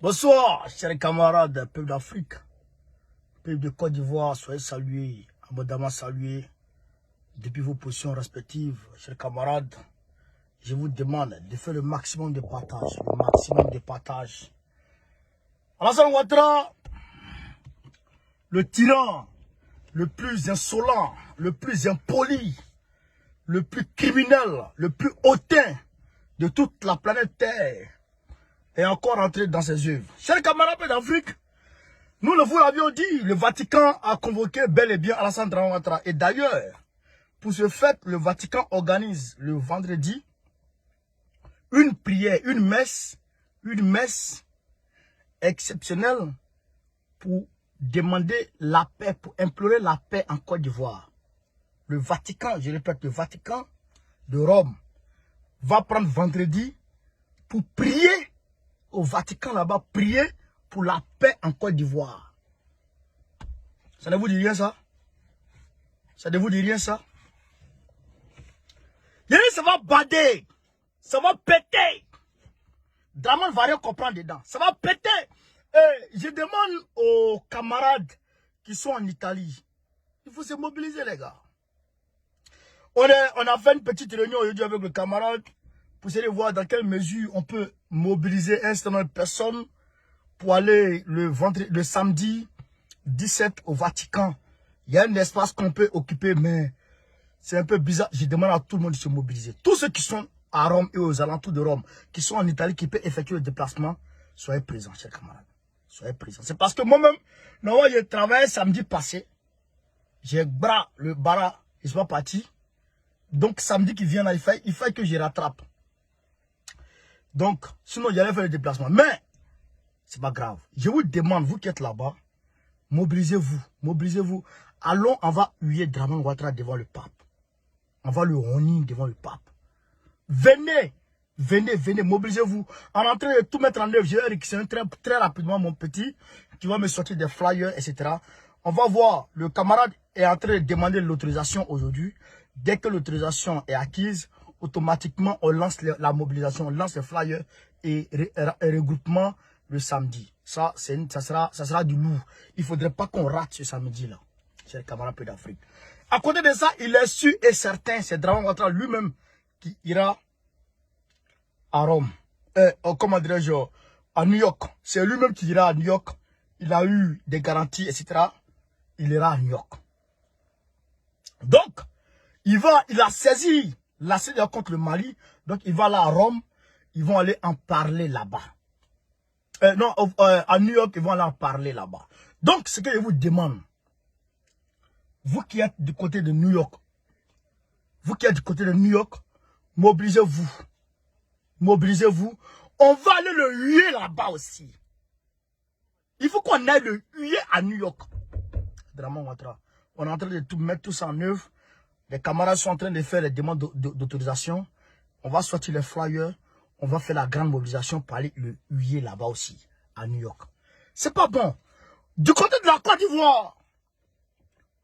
Bonsoir, chers camarades, peuple d'Afrique, peuple de Côte d'Ivoire, soyez salués, abondamment salués, depuis vos positions respectives. Chers camarades, je vous demande de faire le maximum de partage, Alassane Ouattara, le tyran, le plus insolent, le plus impoli, le plus criminel, le plus hautain de toute la planète Terre, est encore entré dans ses œuvres. Chers camarades d'Afrique, nous vous l'avions dit, le Vatican a convoqué bel et bien Alassane Ouattara. Et d'ailleurs, pour ce fait, le Vatican organise le vendredi une prière, une messe exceptionnelle pour demander la paix, pour implorer la paix en Côte d'Ivoire. Le Vatican, je répète, le Vatican de Rome va prendre vendredi pour prier au Vatican là-bas, prier pour la paix en Côte d'Ivoire. Ça ne vous dit rien ça? Ça ne vous dit rien ça? Ça va bader, ça va péter. Draman ne va rien comprendre dedans, ça va péter. Je demande aux camarades qui sont en Italie, il faut se mobiliser les gars. On a fait une petite réunion aujourd'hui avec le camarade pour essayer de voir dans quelle mesure on peut mobiliser un certain nombre de personnes pour aller le samedi 17 au Vatican. Il y a un espace qu'on peut occuper, mais c'est un peu bizarre. Je demande à tout le monde de se mobiliser. Tous ceux qui sont à Rome et aux alentours de Rome, qui sont en Italie, qui peuvent effectuer le déplacement, soyez présents, chers camarades. Soyez présents. C'est parce que moi-même, j'ai travaillé samedi passé. J'ai le bara, ils sont pas partis. Donc samedi qui vient là, il faut que je rattrape. Donc, sinon, j'allais faire le déplacement. Mais, c'est pas grave. Je vous demande, vous qui êtes là-bas, mobilisez-vous. Mobilisez-vous. Allons, on va huer Draman Ouattara devant le pape. On va le honir devant le pape. Venez, mobilisez-vous. On est en train de tout mettre en œuvre. J'ai réquisitionné très rapidement mon petit qui va me sortir des flyers, etc. On va voir. Le camarade est en train de demander l'autorisation aujourd'hui. Dès que l'autorisation est acquise, automatiquement, on lance la mobilisation, on lance les flyers et regroupement le samedi. Ça sera du lourd. Il ne faudrait pas qu'on rate ce samedi-là, chers camarades d'Afrique. À côté de ça, il est sûr et certain, c'est Draman Ouattara lui-même qui ira à Rome. Comment dirais-je, à New York. C'est lui-même qui ira à New York. Il a eu des garanties, etc. Il ira à New York. Donc, il a saisi la CEDEAO contre le Mali. Donc, il va là à Rome. Ils vont aller en parler là-bas. À New York, ils vont aller en parler là-bas. Donc, ce que je vous demande, vous qui êtes du côté de New York, mobilisez-vous. Mobilisez-vous. On va aller le huer là-bas aussi. Il faut qu'on aille le huer à New York. Draman Ouattara. On est en train de mettre tout ça en œuvre. Les camarades sont en train de faire les demandes d'autorisation. On va sortir les flyers. On va faire la grande mobilisation pour aller le huer là-bas aussi, à New York. C'est pas bon. Du côté de la Côte d'Ivoire,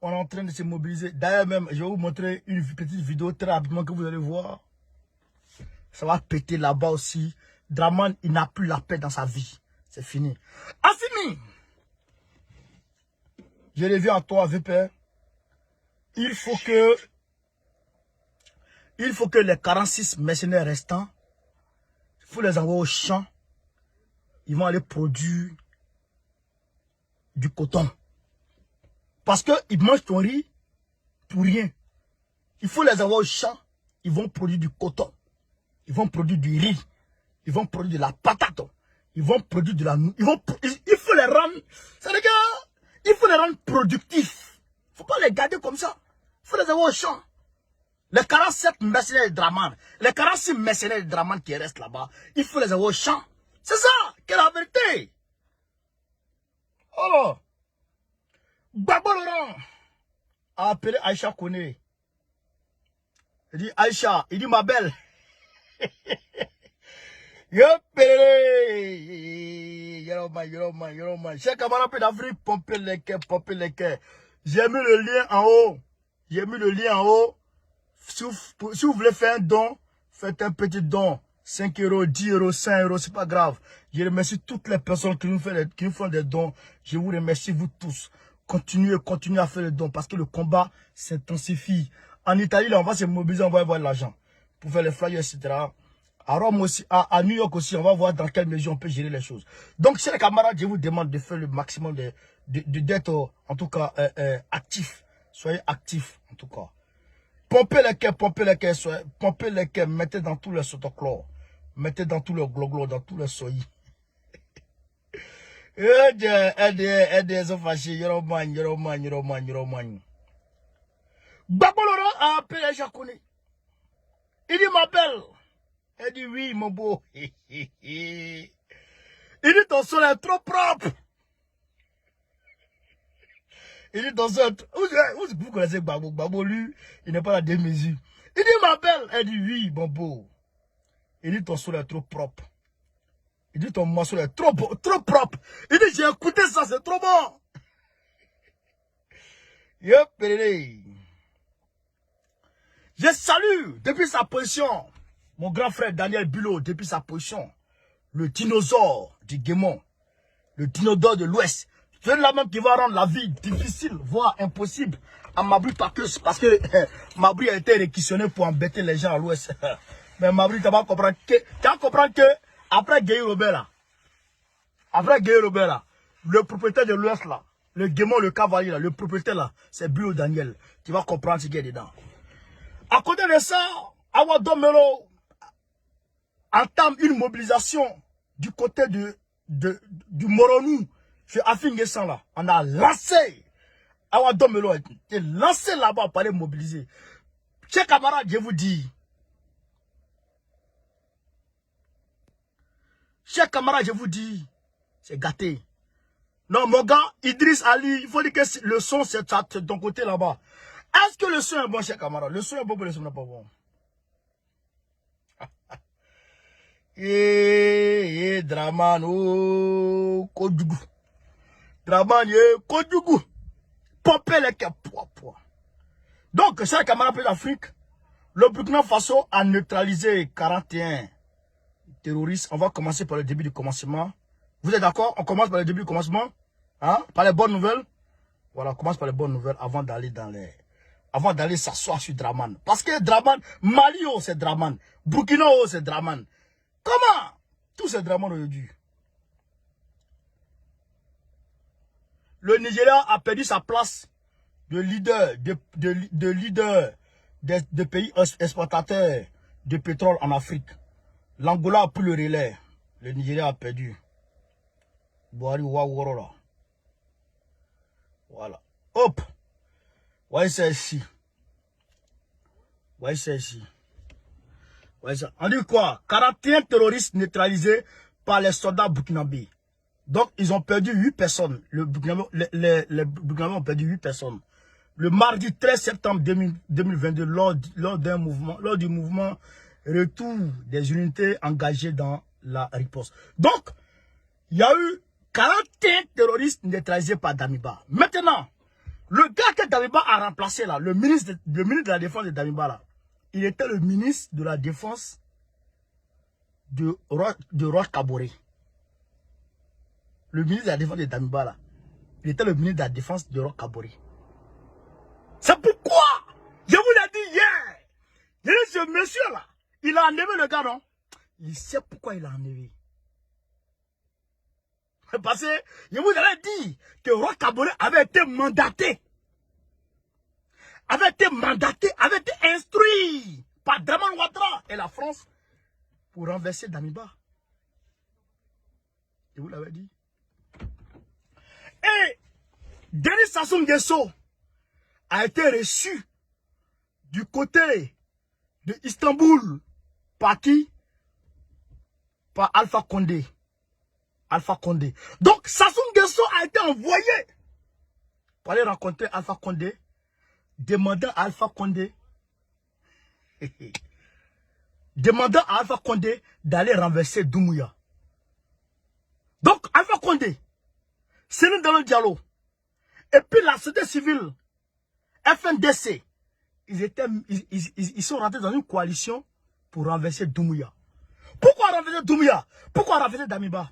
on est en train de se mobiliser. D'ailleurs même, je vais vous montrer une petite vidéo très rapidement que vous allez voir. Ça va péter là-bas aussi. Draman, il n'a plus la paix dans sa vie. C'est fini. Assimi, je reviens à toi, VPR. Il faut que les 46 mercenaires restants, il faut les envoyer au champ. Ils vont aller produire du coton. Parce qu'ils mangent ton riz pour rien. Il faut les envoyer au champ. Ils vont produire du coton. Ils vont produire du riz. Ils vont produire de la patate. Ils vont produire de la noix. Il faut les rendre. C'est les gars. Il faut les rendre productifs. Il ne faut pas les garder comme ça. Il faut les envoyer au champ. Les 47 mercenaires de Draman, les 46 mercenaires de Draman qui restent là-bas, il faut les avoir au champ. C'est ça, qui est la vérité. Alors, Baba Laurent a appelé Aïcha Kone. Il dit Aïcha, il dit ma belle. Chers camarades d'Afrique, pompez les cœurs. J'ai mis le lien en haut. Si vous voulez faire un don, faites un petit don. 5 euros, 10 euros, 5 euros, c'est pas grave. Je remercie toutes les personnes qui nous font des dons. Je vous remercie, vous tous. Continuez à faire les dons parce que le combat s'intensifie. En Italie, là, on va se mobiliser, on va avoir de l'argent pour faire les flyers, etc. À Rome aussi, à New York aussi, on va voir dans quelle mesure on peut gérer les choses. Donc, chers camarades, je vous demande de faire le maximum d'être, en tout cas, actif. Soyez actifs, en tout cas. Pompez les quais, pompez les quais, mettez dans tous les sotochlores, mettez dans tous les gloglos, dans tous les soyis. Aidez, sont fâchés, Yoroman. Babolora a appelé Jacone. Il dit m'appelle. Elle dit oui, mon beau. Il dit ton sol est trop propre. Il dit ton sol. Vous connaissez Babo. Babo, lui, il n'est pas la démesure. Il dit m'appelle. Elle dit oui, mon beau. Il dit ton sol est trop propre. Il dit ton morceau est trop beau, trop propre. Il dit j'ai écouté ça, c'est trop bon. Je salue depuis sa position mon grand frère Daniel Bulot, depuis sa position, le dinosaure du Guémon, le dinosaure de l'Ouest. Celui-là même qui va rendre la vie difficile, voire impossible à Mabri Pakus, parce que Mabri a été réquisitionné pour embêter les gens à l'Ouest. Mais Mabri, tu vas comprendre que après Guéhi Robert là, le propriétaire de l'Ouest là, le Guémon, le cavalier là, le propriétaire là, c'est Bulot Daniel. Tu vas comprendre ce qu'il y a dedans. À côté de ça, Awa Domelo entame une mobilisation du côté du Moronou, chez Afingesan là. On a lancé, Awa Domelo a été lancé là-bas pour aller mobiliser. Chers camarades, je vous dis, c'est gâté. Non, mon gars, Idriss Ali, il faut dire que le son, c'est de ton côté là-bas. Est-ce que le son est bon, chers camarades? Le son est bon, mais le son n'est pas bon. Draman, oh, Kodjougou. Draman, Kodjougou. Popé les poids. Donc, chers camarades d'Afrique, le Burkina Faso a neutralisé 41 terroristes. On va commencer par le début du commencement. Vous êtes d'accord? On commence par le début du commencement? Hein? Par les bonnes nouvelles? Voilà, on commence par les bonnes nouvelles avant d'aller s'asseoir sur Draman. Parce que Draman, Mali, oh, c'est Draman. Burkina, oh, c'est Draman. Comment? Tout c'est Draman aujourd'hui. Le Nigeria a perdu sa place de leader, de pays exportateurs de pétrole en Afrique. L'Angola a pris le relais. Le Nigeria a perdu. Boari Waworo là. Voilà. Hop. Ouais, c'est ici. On dit quoi? 41 terroristes neutralisés par les soldats burkinabés. Donc, ils ont perdu 8 personnes. Les Burkinabés ont perdu 8 personnes. Le mardi 13 septembre 2022, lors du mouvement retour des unités engagées dans la riposte. Donc, il y a eu 41 terroristes neutralisés par Damiba. Maintenant, le gars que Damiba a remplacé là, le ministre de la Défense de Damiba là, il était le ministre de la Défense de Roch Kaboré. Le ministre de la Défense de Damiba là, il était le ministre de la Défense de Roch Kaboré. C'est pourquoi je vous l'ai dit hier. Ce monsieur là, il a enlevé le gars, non? Il sait pourquoi il a enlevé. Parce que je vous avais dit que Roch Kaboré avait été mandaté, avait été instruit par Draman Ouattara et la France pour renverser Damiba. Je vous l'avais dit. Et Denis Sassou Nguesso a été reçu du côté de Istanbul par qui? Par Alpha Condé. Donc Sassou Nguesso a été envoyé pour aller rencontrer Alpha Condé, demandant à Alpha Condé d'aller renverser Doumbouya. Donc Alpha Condé, c'est nous dans le dialogue. Et puis la société civile, FNDC, ils sont rentrés dans une coalition pour renverser Doumbouya. Pour renverser Doumbouya? Pourquoi renverser Damiba?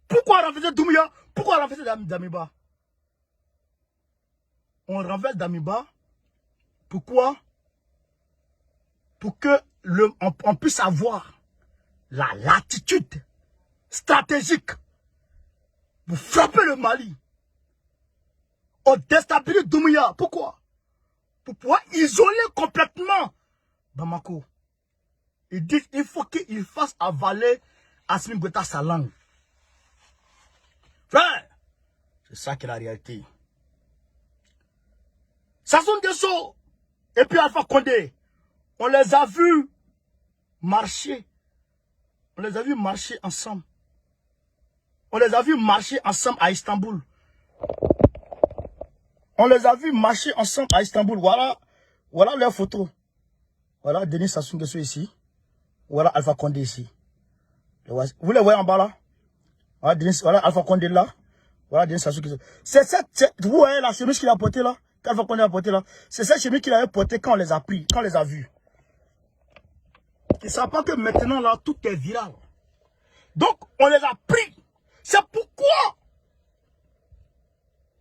Pourquoi renverser Doumbouya? Pourquoi renverser Damiba? On renverse Damiba. Pourquoi? Pour que on puisse avoir la latitude stratégique pour frapper le Mali. On déstabilise Doumbouya. Pourquoi? Pour pouvoir isoler complètement Bamako. Ils disent qu'il faut qu'il fasse avaler Assimi Goïta sa langue. Frère, c'est ça qui est la réalité. Sassou Nguesso et puis Alpha Condé, on les a vus marcher. On les a vus marcher ensemble. On les a vus marcher ensemble à Istanbul. On les a vus marcher ensemble à Istanbul. Voilà leurs photos. Voilà Denis Sassou Nguesso ici. Voilà Alpha Condé ici. Vous les voyez en bas là? Voilà Alpha Condé là. Voilà Denis Sassou Nguesso. Vous voyez la chemise qu'il a portée là? Qu'Alpha Condé a portée là? C'est cette chemise qu'il avait portée quand on les a pris, quand on les a vus. Ils ne savent pas que maintenant là, tout est viral. Donc, on les a pris. C'est pourquoi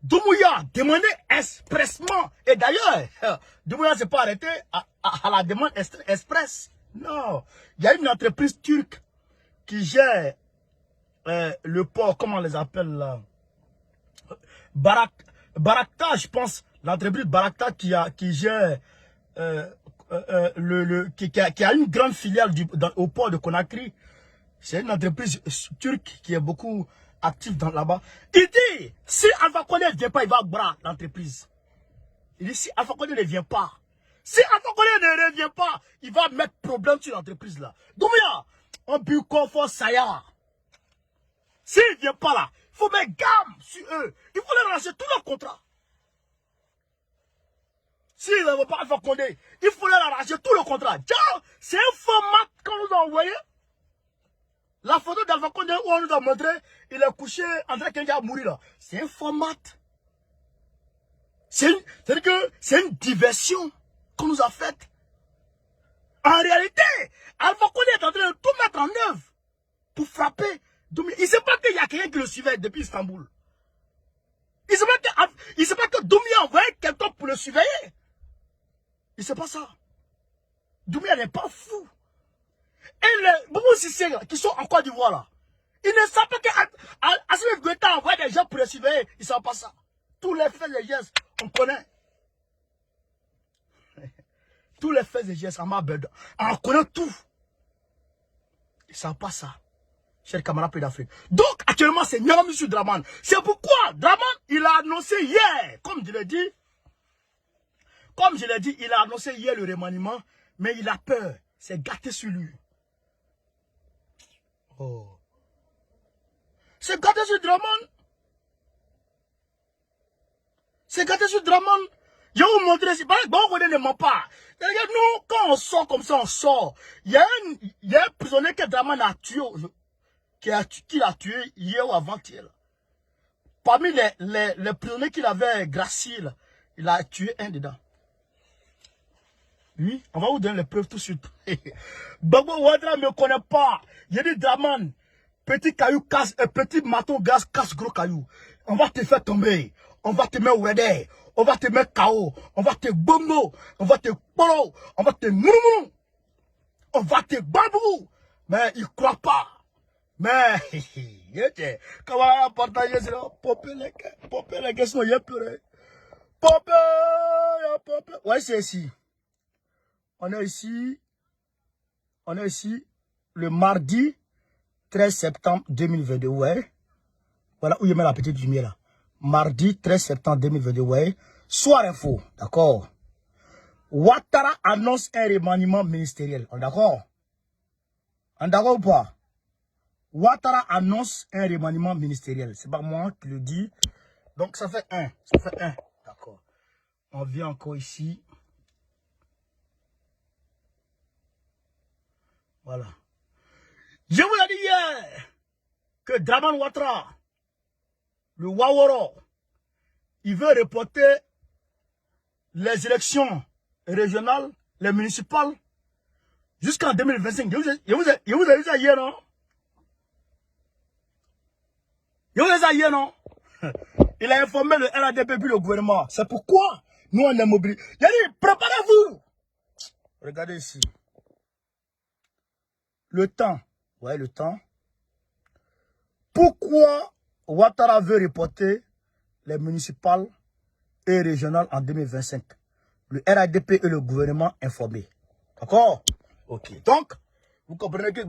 Doumbouya demandait expressement. Et d'ailleurs, Doumbouya ne s'est pas arrêté à la demande express. Non. Il y a une entreprise turque qui gère le port, comment on les appelle là? Barakta, je pense. L'entreprise Barakta qui gère qui a une grande filiale au port de Conakry. C'est une entreprise turque qui est beaucoup active là-bas. Il dit, si Alpha Condé ne vient pas, il va bras l'entreprise. Il dit, si Alpha Condé ne vient pas, si Alpha Condé ne revient pas, il va mettre problème sur l'entreprise là. Doumbouya, on but confort Saya. S'il ne vient pas là, il faut mettre gamme sur eux. Il faut leur lâcher tous leurs contrats. S'ils ne veulent pas Alpha Condé, il faut leur arracher tout le contrat. C'est un format qu'on nous a envoyé. La photo d'Alpha Condé où on nous a montré, il est couché, André Kenga a mouru là. C'est un format. C'est-à-dire que c'est une diversion qu'on nous a faite. En réalité, Alpha Condé est en train de tout mettre en œuvre pour frapper. Il ne sait pas qu'il y a quelqu'un qui le suivait depuis Istanbul. Il ne sait pas que Doumbouya a envoyé quelqu'un pour le surveiller. Il ne sait pas ça. Doumbouya n'est pas fou. Et les Boubou Sissé qui sont en Côte d'Ivoire là, ils ne savent pas qu'Assimi Goïta a envoyé des gens pour les surveiller. Ils ne savent pas ça. Tous les faits et gestes, on connaît. Tous les faits et gestes, on connaît tout. Ils ne savent pas ça. Chers camarades pays d'Afrique. Donc, actuellement, c'est Niamey sur Dramane. C'est pourquoi Dramane, il a annoncé hier, comme je l'ai dit, il a annoncé hier le remaniement, mais il a peur. C'est gâté sur lui. Oh. C'est gâté sur Dramane. C'est gâté sur Dramane. Je vais vous montrer si. Bon, on ne ment pas. Nous, quand on sort comme ça, on sort. Il y a un prisonnier que Dramane a tué. Qu'il a tué hier ou avant-hier. Parmi les prisonniers qu'il avait graciés, il a tué un dedans. Oui, on va vous donner les preuves tout de suite. Gbagbo Ouattara ne me connaît pas. Il dit Dramane, petit caillou casse, petit maton gaz casse gros caillou. On va te faire tomber. On va te mettre au redé. On va te mettre KO. On va te bombo. On va te polo. On va te moumou. On va te babou. Mais il ne croit pas. Mais, comment partager ça? Popper les gars, sinon il y a pleuré. Popper. Ouais, c'est ici. On est ici le mardi 13 septembre 2022. Ouais. Voilà où il met la petite lumière là. Mardi 13 septembre 2022. Ouais. Soir info. D'accord. Ouattara annonce un remaniement ministériel. On est d'accord? On est d'accord ou pas? Ouattara annonce un remaniement ministériel. C'est pas moi qui le dis. Donc ça fait un. Ça fait un. D'accord. On vient encore ici. Voilà. Je vous ai dit hier que Dramane Ouattara, le Waworo, il veut reporter les élections régionales, les municipales, Jusqu'en 2025. Je vous ai dit ça hier, non? Je vous ai dit ça hier, non? Il a informé le RADP puis le gouvernement. C'est pourquoi nous on est mobilisés. Il a dit, préparez-vous. Regardez ici. Le temps. Ouais, le temps. Pourquoi Ouattara veut reporter les municipales et régionales en 2025? Le RADP et le gouvernement informés. D'accord? Ok. Donc, vous comprenez que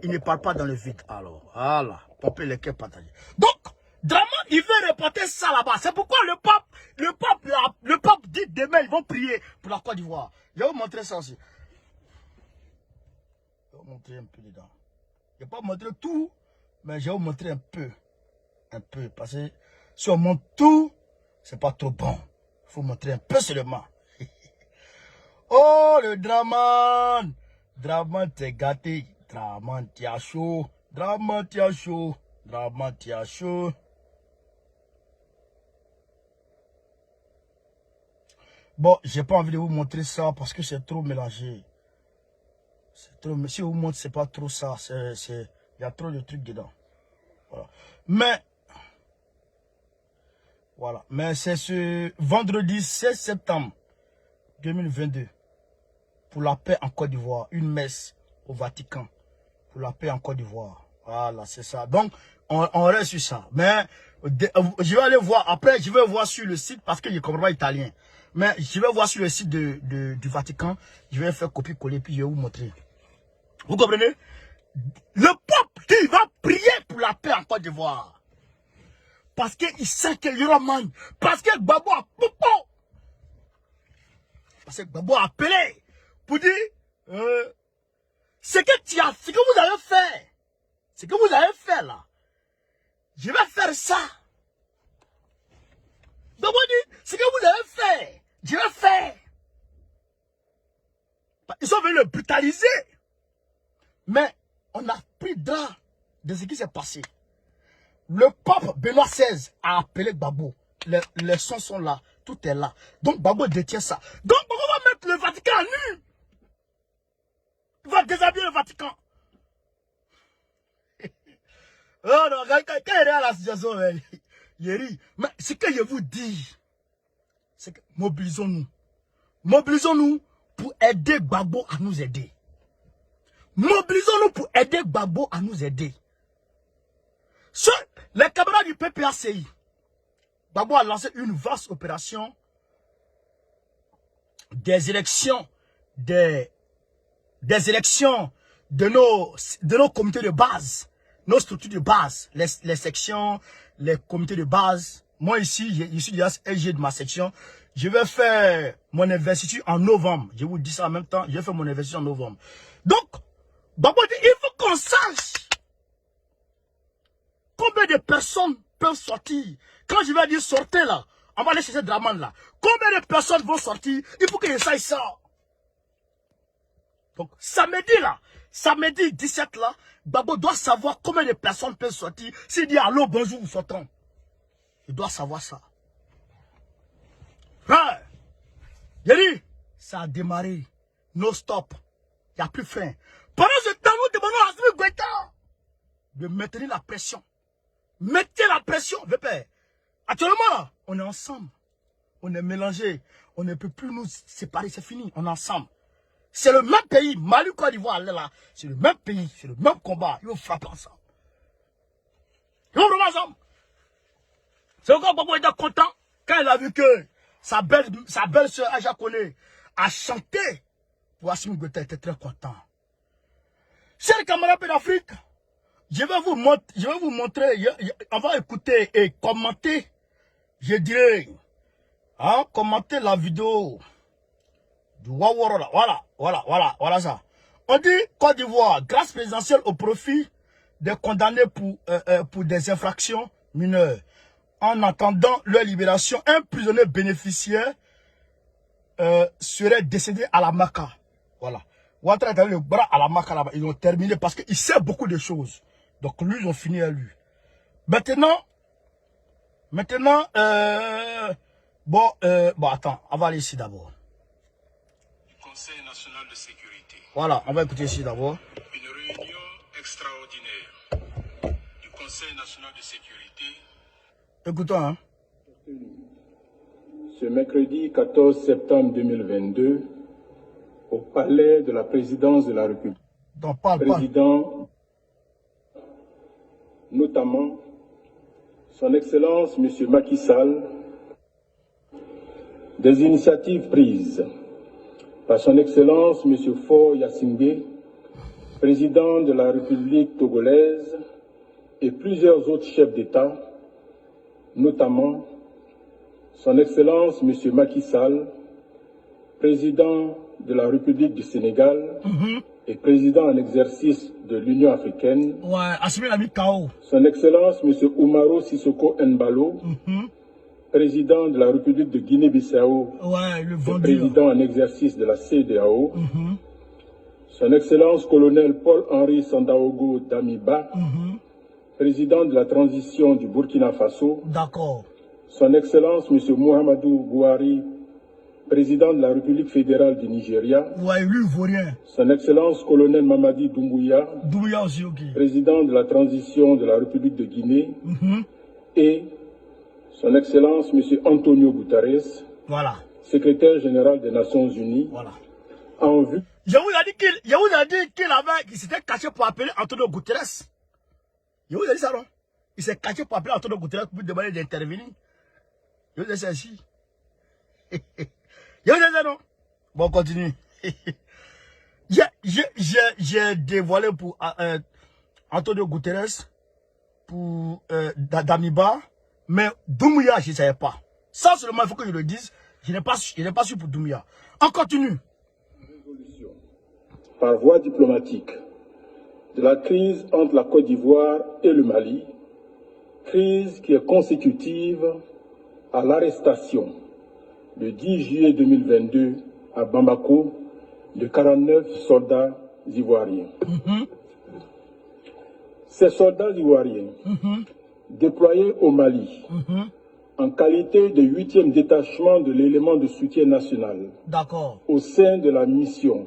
il ne parle pas dans le vide. Alors, voilà. Pomper les cœurs partagés. Donc, Draman, il veut reporter ça là-bas. C'est pourquoi le pape dit demain, ils vont prier pour la Côte d'Ivoire. Je vais vous montrer ça aussi. Je vais vous montrer un peu dedans. Je ne vais pas vous montrer tout, mais je vais vous montrer un peu. Un peu. Parce que si on montre tout, c'est pas trop bon. Il faut montrer un peu seulement. Oh, le Draman! Draman, t'es gâté. Draman, t'es chaud. Draman, t'es chaud. Draman, t'es chaud. Bon, j'ai pas envie de vous montrer ça parce que c'est trop mélangé. C'est trop, mais si vous montrez, c'est pas trop ça. Il y a trop de trucs dedans. Voilà. Mais, voilà. Mais c'est ce vendredi 16 septembre 2022. Pour la paix en Côte d'Ivoire. Une messe au Vatican. Pour la paix en Côte d'Ivoire. Voilà, c'est ça. Donc, on reste sur ça. Mais, je vais aller voir. Après, je vais voir sur le site parce que je ne comprends pas italien. Mais je vais voir sur le site du Vatican. Je vais faire copier-coller puis je vais vous montrer. Vous comprenez? Le peuple qui va prier pour la paix en Côte d'Ivoire. Parce qu'il sait qu'il y aura manne. Parce que Gbagbo a popo. Parce que Gbagbo a appelé pour dire ce que vous avez fait. Ce que vous avez fait là. Je vais faire ça. Gbagbo dit ce que vous avez fait. Je vais faire. Ils sont venus le brutaliser. Mais on a pris drap de ce qui s'est passé. Le pape Benoît XVI a appelé Gbagbo. Les sons sont là. Tout est là. Donc Gbagbo détient ça. Donc Gbagbo va mettre le Vatican à nu. Il va déshabiller le Vatican. Oh non, quand il est à la situation, Yeri. Mais ce que je vous dis, c'est que mobilisons-nous. Mobilisons-nous pour aider Gbagbo à nous aider. Mobilisons-nous pour aider Gbagbo à nous aider. Les camarades du PPACI, Gbagbo a lancé une vaste opération des élections de nos comités de base, nos structures de base, les sections, les comités de base. Moi ici, je suis déjà SG de ma section. Je vais faire mon investiture en novembre. Je vous dis ça en même temps. Je vais faire mon investiture en novembre. Donc, Gbagbo dit, il faut qu'on sache combien de personnes peuvent sortir. Quand je vais dire sortez là, on va aller chercher Draman là. Combien de personnes vont sortir? Il faut que ça sorte. Donc, samedi là, samedi 17 là, Gbagbo doit savoir combien de personnes peuvent sortir. S'il dit allô, bonjour, nous sortons. Il doit savoir ça. Ouais. J'ai dit, ça a démarré. No stop. Il n'y a plus fin. Pendant ce temps, nous demandons à Assimi Goïta de maintenir la pression. Mettez la pression, VP. Actuellement, on est ensemble. On est mélangés. On ne peut plus nous séparer, c'est fini. On est ensemble. C'est le même pays. Mali, Côte d'Ivoire, là. C'est le même pays. C'est le même combat. Ils vont frapper ensemble. Ils vont frapper ensemble. C'est encore Gbagbo était content quand il a vu que sa belle-sœur Aja Kone a chanté pour Assimi Goïta. Il était très content. Chers camarades d'Afrique, je vais vous montrer, on va écouter et commenter, je dirais, hein, commenter la vidéo du Waworo là. Voilà ça. On dit Côte d'Ivoire, grâce présidentielle au profit des condamnés pour des infractions mineures. En attendant leur libération, un prisonnier bénéficiaire serait décédé à la Maka. Voilà. Ouattara est allé le bras à la Maka là-bas. Ils ont terminé parce qu'il sait beaucoup de choses. Donc lui, ils ont fini à lui. Maintenant, bon, attends, on va aller ici d'abord. Conseil national de sécurité. Voilà, on va écouter ici d'abord. Une réunion extraordinaire du Conseil national de sécurité. Écoutons, hein. Ce mercredi 14 septembre 2022, au palais de la présidence de la République. Donc, parle. Président, notamment son Excellence M. Macky Sall, des initiatives prises par son Excellence M. Faure Gnassingbé, président de la République togolaise, et plusieurs autres chefs d'État, notamment son Excellence M. Macky Sall, président de la République du Sénégal et président en exercice de l'Union africaine, son Excellence M. Umaro Sissoko Embalo, président de la République de Guinée-Bissau et président en exercice de la CEDEAO, son Excellence colonel Paul-Henri Sandaogo Damiba, président de la transition du Burkina Faso, son Excellence M. Muhammadu Buhari, président de la République fédérale du Nigeria, son Excellence colonel Mamadi Doumbouya, président de la transition de la République de Guinée, et son Excellence M. Antonio Guterres, secrétaire général des Nations Unies, en vue... Je vous ai dit qu'il s'était caché pour appeler Antonio Guterres. Je vous ai dit ça, non? Il s'est caché pour appeler Antonio Guterres pour lui demander d'intervenir. Je vous ai dit ça ici. Je vous ai dit ça, non? Bon, on continue. J'ai dévoilé pour Antonio Guterres, pour Damiba, mais Doumbouya, je ne savais pas. Ça seulement, il faut que je le dise. Je n'ai pas su pour Doumbouya. On continue. Résolution par voie diplomatique de la crise entre la Côte d'Ivoire et le Mali, crise qui est consécutive à l'arrestation le 10 juillet 2022 à Bamako de 49 soldats ivoiriens. Ces soldats ivoiriens déployés au Mali en qualité de 8e détachement de l'élément de soutien national au sein de la mission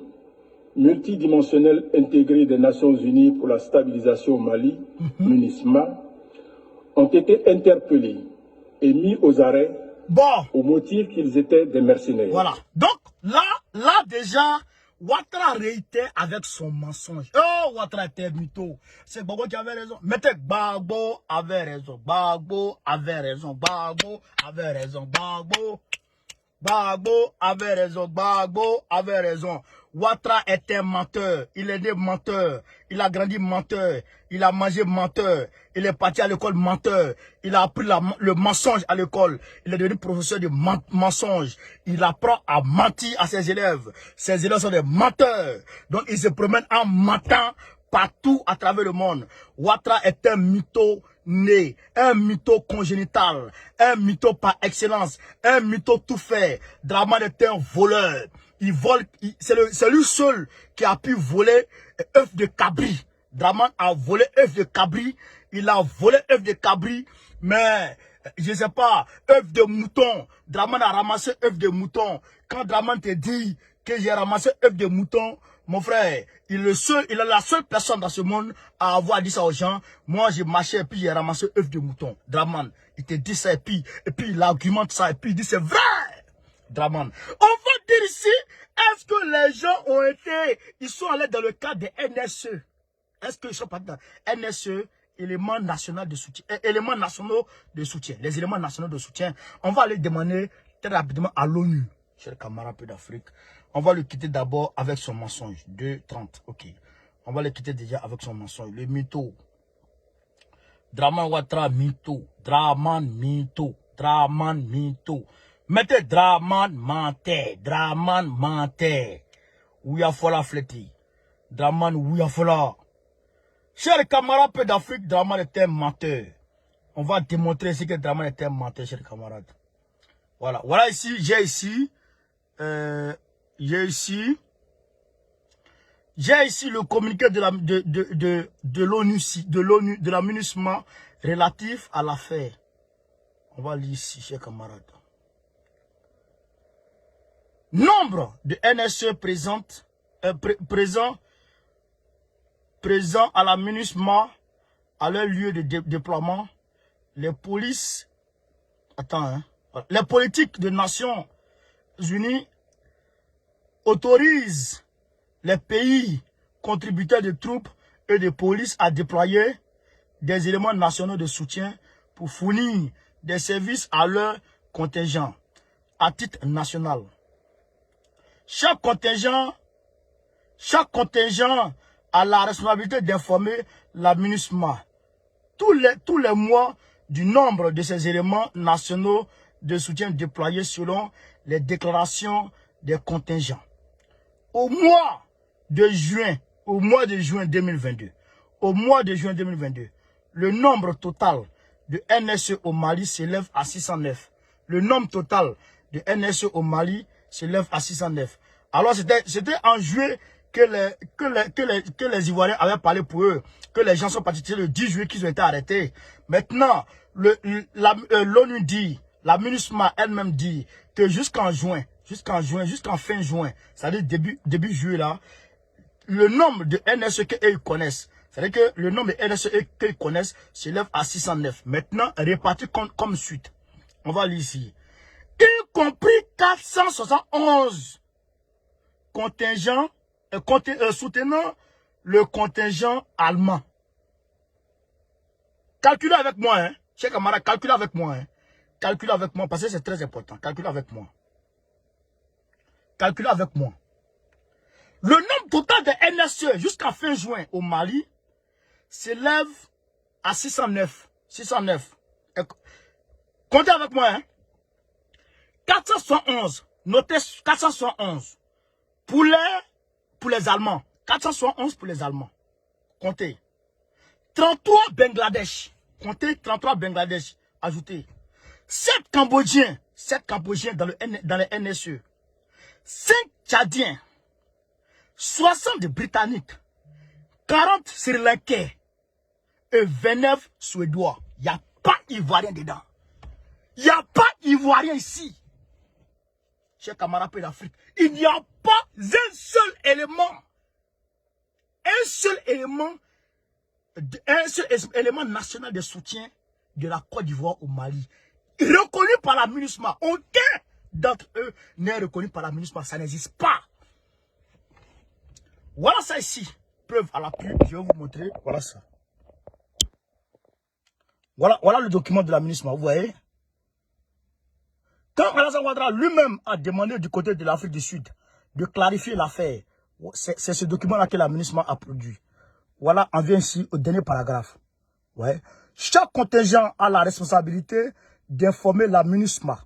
multidimensionnelle intégrée des Nations Unies pour la stabilisation au Mali, MINUSMA, ont été interpellés et mis aux arrêts au motif qu'ils étaient des mercenaires. Voilà. Donc, là déjà, Ouattara réitère avec son mensonge. Oh, Ouattara était mytho. C'est Gbagbo qui avait raison. Mettez Gbagbo avait raison. Gbagbo avait raison. Gbagbo avait raison. Gbagbo avait raison. Gbagbo avait raison. Ouattara était menteur. Il est né menteur. Il a grandi menteur. Il a mangé menteur. Il est parti à l'école menteur. Il a appris le mensonge à l'école. Il est devenu professeur de mensonge. Il apprend à mentir à ses élèves. Ses élèves sont des menteurs. Donc il se promène en mentant partout à travers le monde. Ouattara est un mytho né, un mytho congénital, un mytho par excellence, un mytho tout fait. Dramane est un voleur. Il vole, c'est lui seul qui a pu voler œuf de cabri. Dramane a volé œuf de cabri. Il a volé œuf de cabri, mais je ne sais pas, œuf de mouton. Dramane a ramassé œuf de mouton. Quand Dramane te dit que j'ai ramassé œuf de mouton, mon frère, il est la seule personne dans ce monde à avoir dit ça aux gens. Moi, j'ai marché et puis j'ai ramassé œuf de mouton. Dramane, il te dit ça et puis il argumente ça et puis il dit c'est vrai. Dramane. On va dire ici, est-ce que les gens ils sont allés dans le cadre des NSE? Est-ce qu'ils sont pas dans NSE, éléments nationaux de soutien, éléments nationaux de soutien, les éléments nationaux de soutien? On va aller demander très rapidement à l'ONU, cher camarade peu d'Afrique. On va le quitter d'abord avec son mensonge. 2,30, ok. On va le quitter déjà avec son mensonge. Le mytho. Dramane Ouattara, mytho. Dramane, mytho. Dramane, mytho. Mettez Dramane menteur. Dramane menteur. Ouyafola fléti. Dramane Ouyafola. Chers camarades peu d'Afrique, Dramane est un menteur. On va démontrer ici que Dramane est un menteur, chers camarades. Voilà. Voilà ici, j'ai ici le communiqué de l'ONU, de la MINUSMA relatif à l'affaire. On va lire ici, chers camarades. Nombre de NSE présentes présents à la MINUSMA, à leur lieu de déploiement, les polices, les politiques des Nations Unies autorisent les pays contributeurs de troupes et de police à déployer des éléments nationaux de soutien pour fournir des services à leur contingent à titre national. Chaque contingent a la responsabilité d'informer la MINUSMA tous les mois du nombre de ces éléments nationaux de soutien déployés selon les déclarations des contingents. Au mois de juin 2022, le nombre total de NSE au Mali s'élève à 609. Le nombre total de NSE au Mali s'élève à 609. Alors c'était en juillet que les Ivoiriens avaient parlé pour eux, que les gens sont partis le 10 juillet qu'ils ont été arrêtés. Maintenant, l'ONU dit, la MINUSMA elle-même dit que jusqu'en fin juin, c'est-à-dire début juillet là, le nombre de NSE qu'ils connaissent, c'est-à-dire que le nombre de NSE qu'ils connaissent s'élève à 609. Maintenant, réparti comme suite. On va lire ici. Y compris 471 contingents soutenant le contingent allemand. Calculez avec moi, hein. Chers camarades, calculez avec moi, hein. Calculez avec moi, parce que c'est très important. Calculez avec moi. Calculez avec moi. Le nombre total de NSE jusqu'à fin juin au Mali s'élève à 609. 609. Comptez avec moi, hein. 471. Notez 471. Pour les Allemands. 471 pour les Allemands. Comptez. 33 Bangladesh. Comptez 33 Bangladesh. Ajoutez. 7 Cambodgiens dans les NSE. 5 Tchadiens. 60 Britanniques. 40 Sri Lankais. Et 29 Suédois. Il n'y a pas Ivoirien dedans. Il n'y a pas Ivoirien ici. Chers camarades de l'Afrique, il n'y a pas un seul élément national de soutien de la Côte d'Ivoire au Mali. Reconnu par la MINUSMA. Aucun d'entre eux n'est reconnu par la MINUSMA. Ça n'existe pas. Voilà ça ici. Preuve à l'appui. Je vais vous montrer. Voilà ça. Voilà le document de la MINUSMA. Vous voyez? Quand Alassane Ouattara lui-même a demandé du côté de l'Afrique du Sud de clarifier l'affaire, c'est ce document-là que la MINUSMA a produit. Voilà, on vient ici au dernier paragraphe. Ouais. Chaque contingent a la responsabilité d'informer la MINUSMA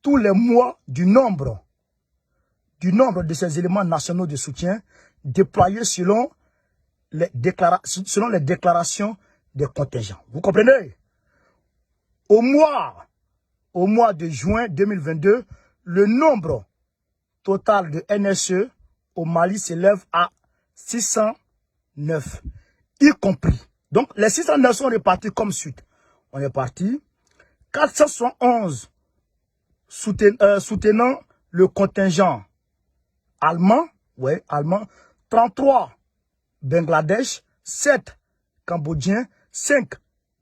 tous les mois du nombre de ces éléments nationaux de soutien déployés selon les déclarations des contingents. Vous comprenez? Au mois de juin 2022, le nombre total de NSE au Mali s'élève à 609, y compris. Donc, les 609 sont répartis comme suite. On est parti. 471 soutenant le contingent allemand, ouais, allemand. 33 Bangladesh, 7 Cambodgiens, 5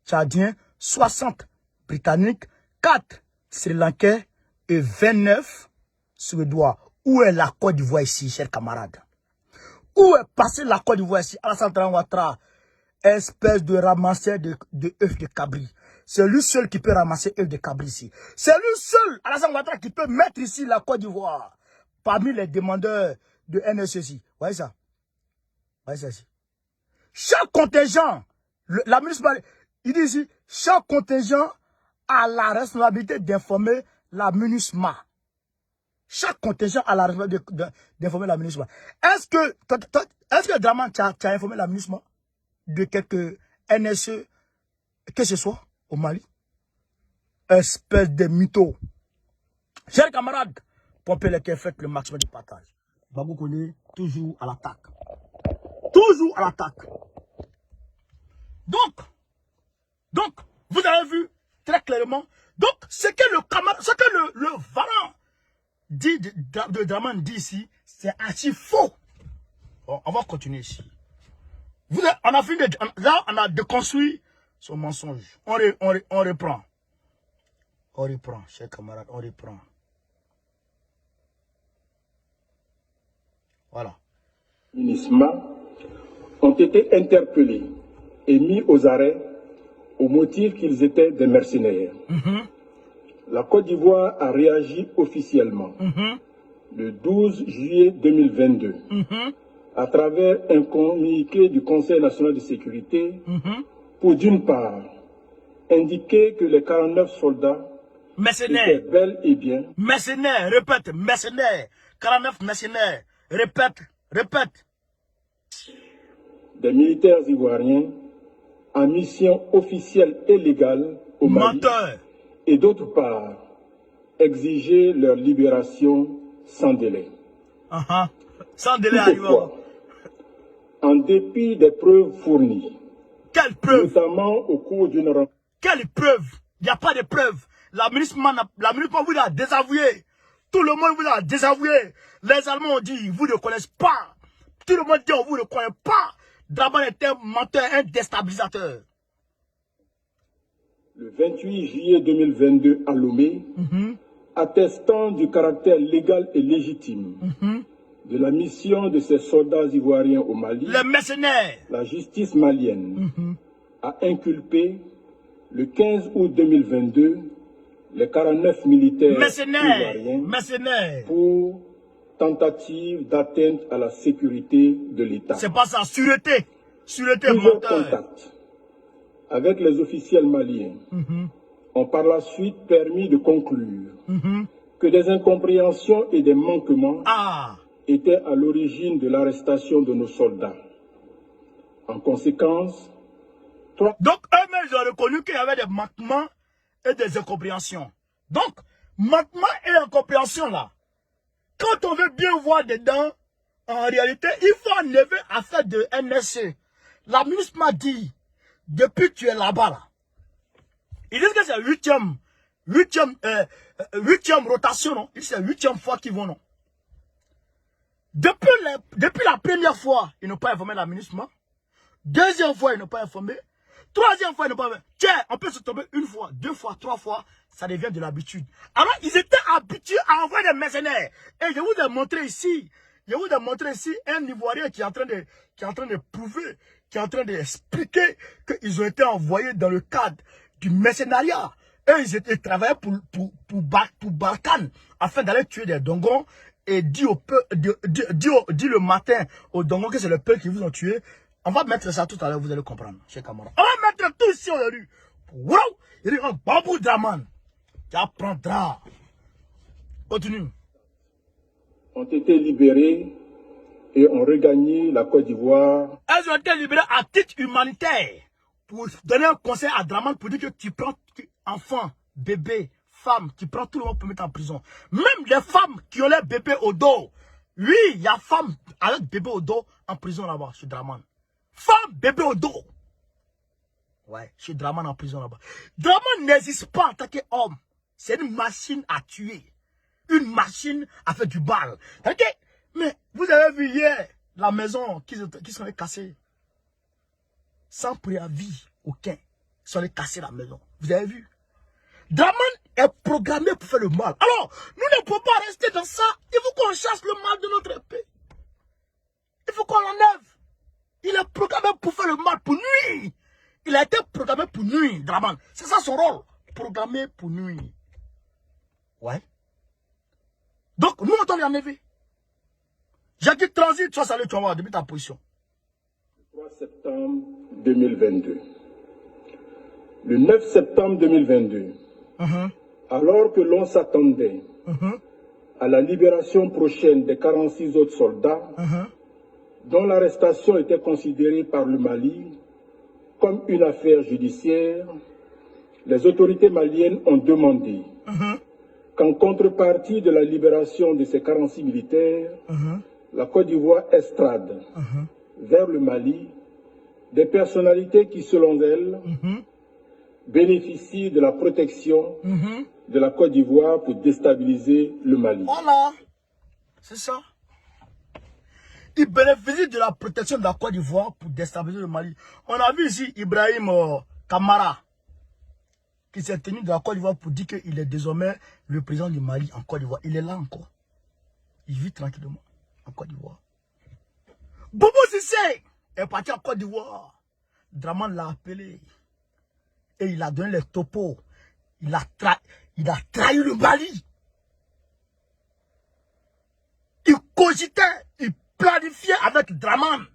Tchadiens, 60 Britanniques, 4 Sri Lankais et 29 Suédois. Où est la Côte d'Ivoire ici, chers camarades? Où est passée la Côte d'Ivoire ici? Alassane Ouattara, espèce de ramasseur de œufs de cabri. C'est lui seul qui peut ramasser œufs de cabri ici. C'est lui seul, Alassane Ouattara, qui peut mettre ici la Côte d'Ivoire parmi les demandeurs de NSE ici. Vous voyez ça? Vous voyez ça ici? Chaque contingent, la ministre, il dit ici, chaque contingent a la responsabilité d'informer la MINUSMA. Chaque contingent a la responsabilité d'informer la MINUSMA. Est-ce que Draman, tu as informé la MINUSMA de quelques NSE, que ce soit, au Mali? Espèce de mytho. Chers camarades, pompez les cœurs, faites le maximum de partage. Babou Koné, toujours à l'attaque. Toujours à l'attaque. Donc, vous avez vu très clairement. Donc, ce que le varan dit de Draman dit ici, c'est archi faux. Bon, on va continuer ici. On a fini là, on a déconstruit son mensonge. On reprend. On reprend, chers camarades, on reprend. Voilà. MINUSMA ont été interpellés et mis aux arrêts au motif qu'ils étaient des mercenaires. La Côte d'Ivoire a réagi officiellement le 12 juillet 2022 à travers un communiqué du Conseil national de sécurité pour, d'une part, indiquer que les 49 soldats étaient bel et bien... Mercenaires, répète, mercenaires, 49 mercenaires, répète. Des militaires ivoiriens en mission officielle et légale au Mali. Et d'autre part, exiger leur libération sans délai. Sans délai, toutefois, en dépit des preuves fournies, quelles preuves? Notamment au cours d'une rencontre. Quelles preuves? Il n'y a pas de preuves. La ministre vous a désavoué. Tout le monde vous a désavoué. Les Allemands ont dit, vous ne connaissez pas. Tout le monde dit, on vous ne connaît pas. Draman est un menteur, un déstabilisateur. Le 28 juillet 2022 à Lomé, attestant du caractère légal et légitime de la mission de ces soldats ivoiriens au Mali, les mercenaires, la justice malienne a inculpé le 15 août 2022 les 49 militaires ivoiriens pour tentative d'atteinte à la sécurité de l'État. C'est pas ça, sûreté Plusieurs contacts avec les officiels maliens ont par la suite permis de conclure que des incompréhensions et des manquements étaient à l'origine de l'arrestation de nos soldats. En conséquence, donc eux-mêmes ils ont reconnu qu'il y avait des manquements et des incompréhensions. Donc, manquements et incompréhensions là, quand on veut bien voir dedans, en réalité, il faut enlever affaire de NSC. La ministre m'a dit, depuis que tu es là-bas, là, ils disent que c'est huitième rotation, non? C'est la 8e fois qu'ils vont, non? Depuis la première fois, ils n'ont pas informé la ministre. Deuxième fois, ils n'ont pas informé. Troisième fois, ils n'ont pas informé. Tiens, on peut se tomber une fois, 2 fois, 3 fois. Ça devient de l'habitude. Alors, ils étaient habitués à envoyer des mercenaires. Et je vous ai montré ici, un Ivoirien qui est en train de prouver, qui est en train d'expliquer qu'ils ont été envoyés dans le cadre du mercenariat. Et ils travaillaient pour Barkhane, afin d'aller tuer des Dongons. Et dit le matin aux Dongons que c'est le peuple qui vous ont tué. On va mettre ça tout à l'heure, vous allez comprendre, chers camarades. On va mettre tout ici aujourd'hui. Wow! Il dit un Babou Draman. Tu apprendras. Continue. Ont été libérés et ont regagné la Côte d'Ivoire. Elles ont été libérées à titre humanitaire pour donner un conseil à Draman pour dire que tu prends enfants, bébés, femmes, tu prends tout le monde pour mettre en prison. Même les femmes qui ont les bébés au dos. Oui, il y a femmes avec bébé au dos en prison là-bas, chez Draman. Femme, bébé au dos. Ouais, chez Draman en prison là-bas. Draman n'existe pas en tant qu'homme. C'est une machine à tuer. Une machine à faire du bal. Ok? Mais vous avez vu hier la maison qui sont cassée. Sans préavis aucun. Ils sont allés casser la maison. Vous avez vu? Draman est programmé pour faire le mal. Alors, nous ne pouvons pas rester dans ça. Il faut qu'on chasse le mal de notre épée. Il faut qu'on l'enlève. Il est programmé pour faire le mal, pour nuire. Il a été programmé pour nuire, Draman. C'est ça son rôle. Programmé pour nuire. Ouais. Donc, nous, on doit l'enlever. J'ai dit transit, soit salut, tu vas voir, depuis ta position. Le 3 septembre 2022. Le 9 septembre 2022, alors que l'on s'attendait à la libération prochaine des 46 autres soldats, dont l'arrestation était considérée par le Mali comme une affaire judiciaire, les autorités maliennes ont demandé qu'en contrepartie de la libération de ces 46 militaires, la Côte d'Ivoire extrade vers le Mali des personnalités qui, selon elles, bénéficient de la protection de la Côte d'Ivoire pour déstabiliser le Mali. Voilà, c'est ça. Ils bénéficient de la protection de la Côte d'Ivoire pour déstabiliser le Mali. On a vu ici Ibrahim Kamara, qui s'est tenu de la Côte d'Ivoire pour dire qu'il est désormais le président du Mali en Côte d'Ivoire. Il est là encore. Il vit tranquillement en Côte d'Ivoire. Boubou Sissé est parti en Côte d'Ivoire. Dramane l'a appelé. Et il a donné les topos. Il a trahi le Mali. Il cogitait, il planifiait avec Dramane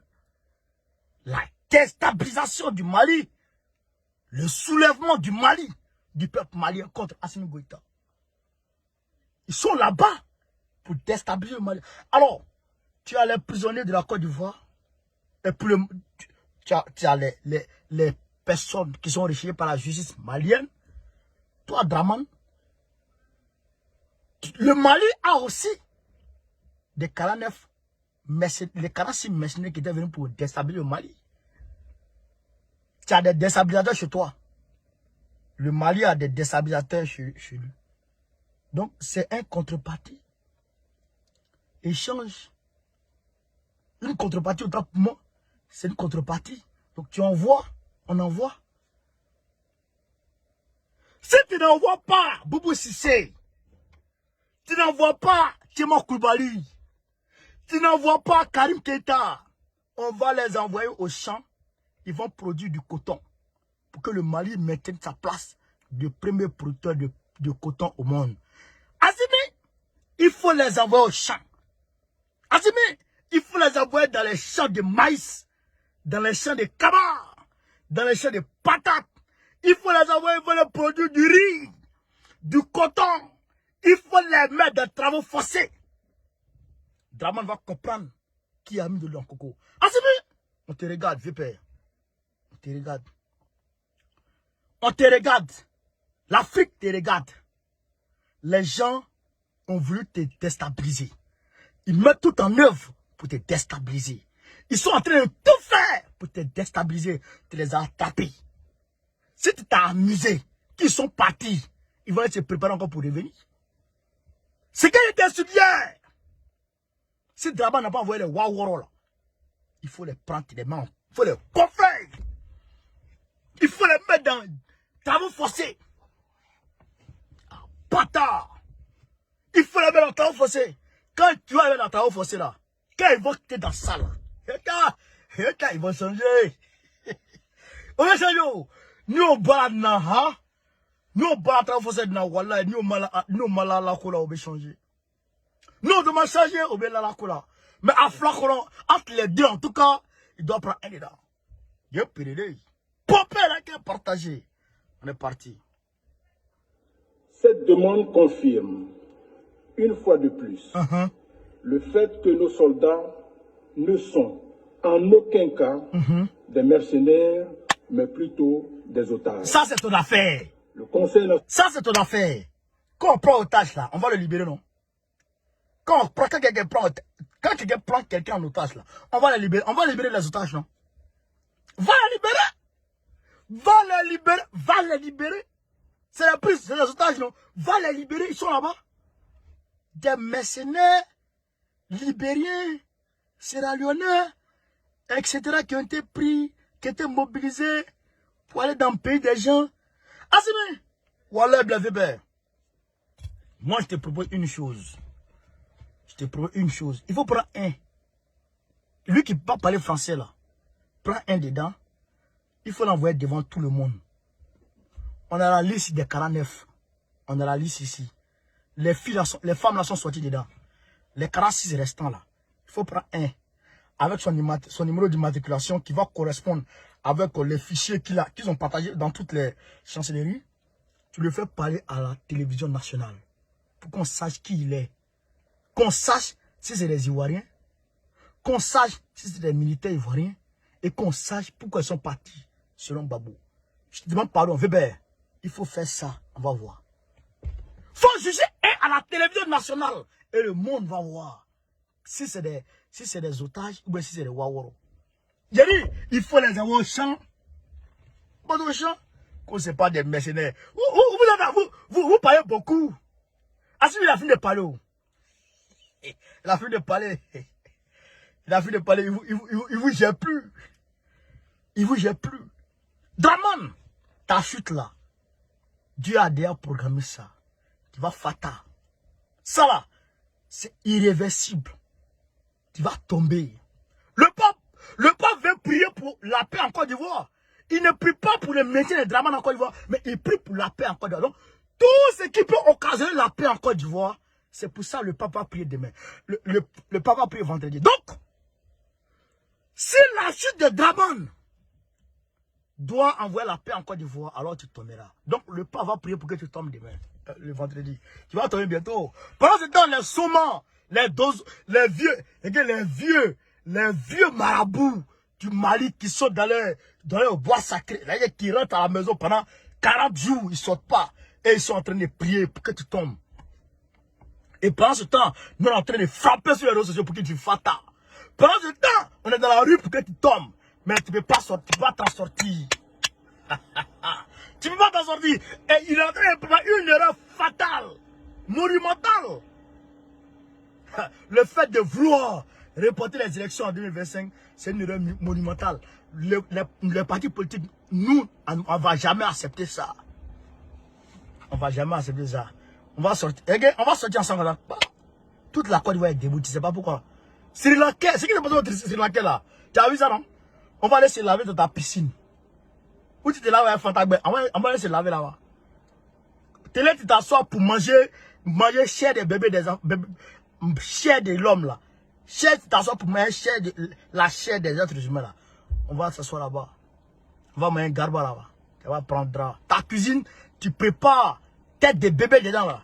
la déstabilisation du Mali, le soulèvement du Mali, du peuple malien contre Assimi Goïta. Ils sont là-bas pour déstabiliser le Mali. Alors, tu as les prisonniers de la Côte d'Ivoire, et pour tu as les personnes qui sont recherchées par la justice malienne. Toi, Dramane, le Mali a aussi des 49 les 46 mercenaires qui étaient venus pour déstabiliser le Mali. Tu as des déstabilisateurs chez toi. Le Mali a des déstabilisateurs chez lui. Donc, c'est un contrepartie. Échange. Une contrepartie, autant pour moi, c'est une contrepartie. Donc, tu envoies, on envoie. Si tu n'envoies pas Boubou Sissé, tu n'envoies pas Tchema Koulibaly, tu n'envoies pas Karim Keita, on va les envoyer au champ. Ils vont produire du coton pour que le Mali maintienne sa place de premier producteur de coton au monde. Assimi, il faut les envoyer au champ. Assimi, il faut les envoyer dans les champs de maïs, dans les champs de cabas, dans les champs de patates. Il faut les envoyer, il faut les produire du riz, du coton. Il faut les mettre dans des travaux forcés. Dramane va comprendre qui a mis de l'eau en coco. Assimi, on te regarde, vieux père. On te regarde. On te regarde. L'Afrique te regarde. Les gens ont voulu te déstabiliser. Ils mettent tout en œuvre pour te déstabiliser. Ils sont en train de tout faire pour te déstabiliser. Tu les as tapés. Si tu t'es amusé, qu'ils sont partis, ils vont se préparer encore pour revenir. C'est qu'ils étaient étudiants. Si Dramane n'a pas envoyé les Waworo là, il faut les prendre les mains. Il faut les coffrer. Il faut les mettre dans travaux forcés. Bâtard. Il faut les mettre dans travaux forcés. Quand tu vas aller dans travaux forcés là, quand ils vont quitter dans la salle, ils vont changer. On va changer. Nous on balade na ha. Nous on balade travaux forcés na wala. Nous malala la kola on va changer. Nous on doit changer on va la kola. Mais à flacolant, entre les deux en tout cas, il doit prendre un dedans. Y'a pédé. Popé là qui est partagé. On est parti. Cette demande confirme, une fois de plus, le fait que nos soldats ne sont en aucun cas des mercenaires, mais plutôt des otages. Ça, c'est ton affaire. Le Conseil national... Ça, c'est ton affaire. Quand on prend otage là, on va le libérer, non? Quand quelqu'un prend quelqu'un en otage là, on va le libérer. On va libérer les otages, non? Va les libérer. Va les libérer. Va les libérer. C'est la prise, c'est les otages, non? Va les libérer, ils sont là-bas. Des mercenaires, libériens, sierra-léonais, etc. qui ont été pris, qui ont été mobilisés pour aller dans le pays des gens. Assimi, Wallah Blavébert. Moi, je te propose une chose. Je te propose une chose. Il faut prendre un. Lui qui ne peut pas parler français là, prends un dedans. Il faut l'envoyer devant tout le monde. On a la liste des 49. On a la liste ici. Les femmes là sont sorties dedans. Les 46 restants là. Il faut prendre un. Avec son numéro d'immatriculation qui va correspondre avec les fichiers qu'ils ont partagés dans toutes les chancelleries. Tu le fais parler à la télévision nationale. Pour qu'on sache qui il est. Qu'on sache si c'est des Ivoiriens. Qu'on sache si c'est des militaires ivoiriens. Et qu'on sache pourquoi ils sont partis selon Babou. Je te demande pardon, Weber. Il faut faire ça. On va voir. Il faut juger à la télévision nationale. Et le monde va voir. Si c'est des otages ou bien si c'est des Waworo. J'ai dit, il faut les avoir au champ. Pas au champ. Qu'on ne sait pas des mercenaires. Vous parlez beaucoup. Assimi, il a fini de parler. Il a fini de parler. Il a fini de parler, il vous gère plus. Il vous gère plus. Draman, ta chute là, Dieu a déjà programmé ça. Tu vas fatal. Ça là, c'est irréversible. Tu vas tomber. Le pape veut prier pour la paix en Côte d'Ivoire. Il ne prie pas pour le maintien des Draman en Côte d'Ivoire, mais il prie pour la paix en Côte d'Ivoire. Donc, tout ce qui peut occasionner la paix en Côte d'Ivoire, c'est pour ça que le pape va prier demain. Le pape va prier vendredi. Donc, si la chute de Draman doit envoyer la paix en Côte d'Ivoire, alors tu tomberas. Donc, le pape va prier pour que tu tombes demain, le vendredi. Tu vas tomber bientôt. Pendant ce temps, les saumons, les vieux marabouts du Mali qui sont dans le bois sacré, qui rentrent à la maison pendant 40 jours, ils ne sortent pas. Et ils sont en train de prier pour que tu tombes. Et pendant ce temps, nous sommes en train de frapper sur les réseaux sociaux pour que tu fatas. Pendant ce temps, on est dans la rue pour que tu tombes. Mais tu ne peux pas sortir, tu ne peux pas t'en sortir. Tu ne peux pas t'en sortir. Et il est en train de préparer une erreur fatale, monumentale. Le fait de vouloir reporter les élections en 2025, c'est une erreur monumentale. Les partis politiques, nous, on ne va jamais accepter ça. On ne va jamais accepter ça. On va sortir. On va sortir ensemble là. Toute la Côte d'Ivoire est debout, tu ne sais pas pourquoi. Sri Lankais, c'est qui est passé au Sri Lankais là? Tu as vu ça non? On va aller se laver dans ta piscine. Où tu te laves avec Fantagbe, on va aller se laver là-bas. Tu t'assois pour manger chair des bébés, chair de l'homme là. Tu t'assois pour manger la chair des êtres humains là. On va s'asseoir là-bas. On va manger un garba là-bas. On va prendre drap. Ta cuisine, tu prépares tête de bébé dedans là.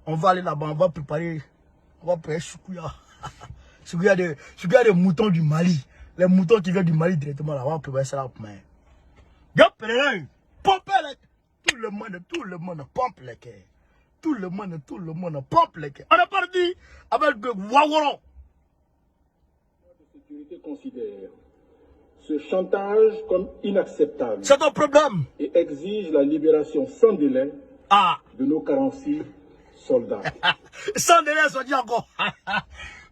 On va aller là-bas, on va préparer choukouya. Choukouya de moutons du Mali. Les moutons qui viennent du Mali directement là, on va préparer ça là pour manger. Tout le monde pompe les quais. Tout le monde pompe les quais. On est parti avec le Wawaron. La sécurité considère ce chantage comme inacceptable. C'est ton problème. Et exige la libération sans délai de nos 46 soldats. Sans délai, ça dit encore.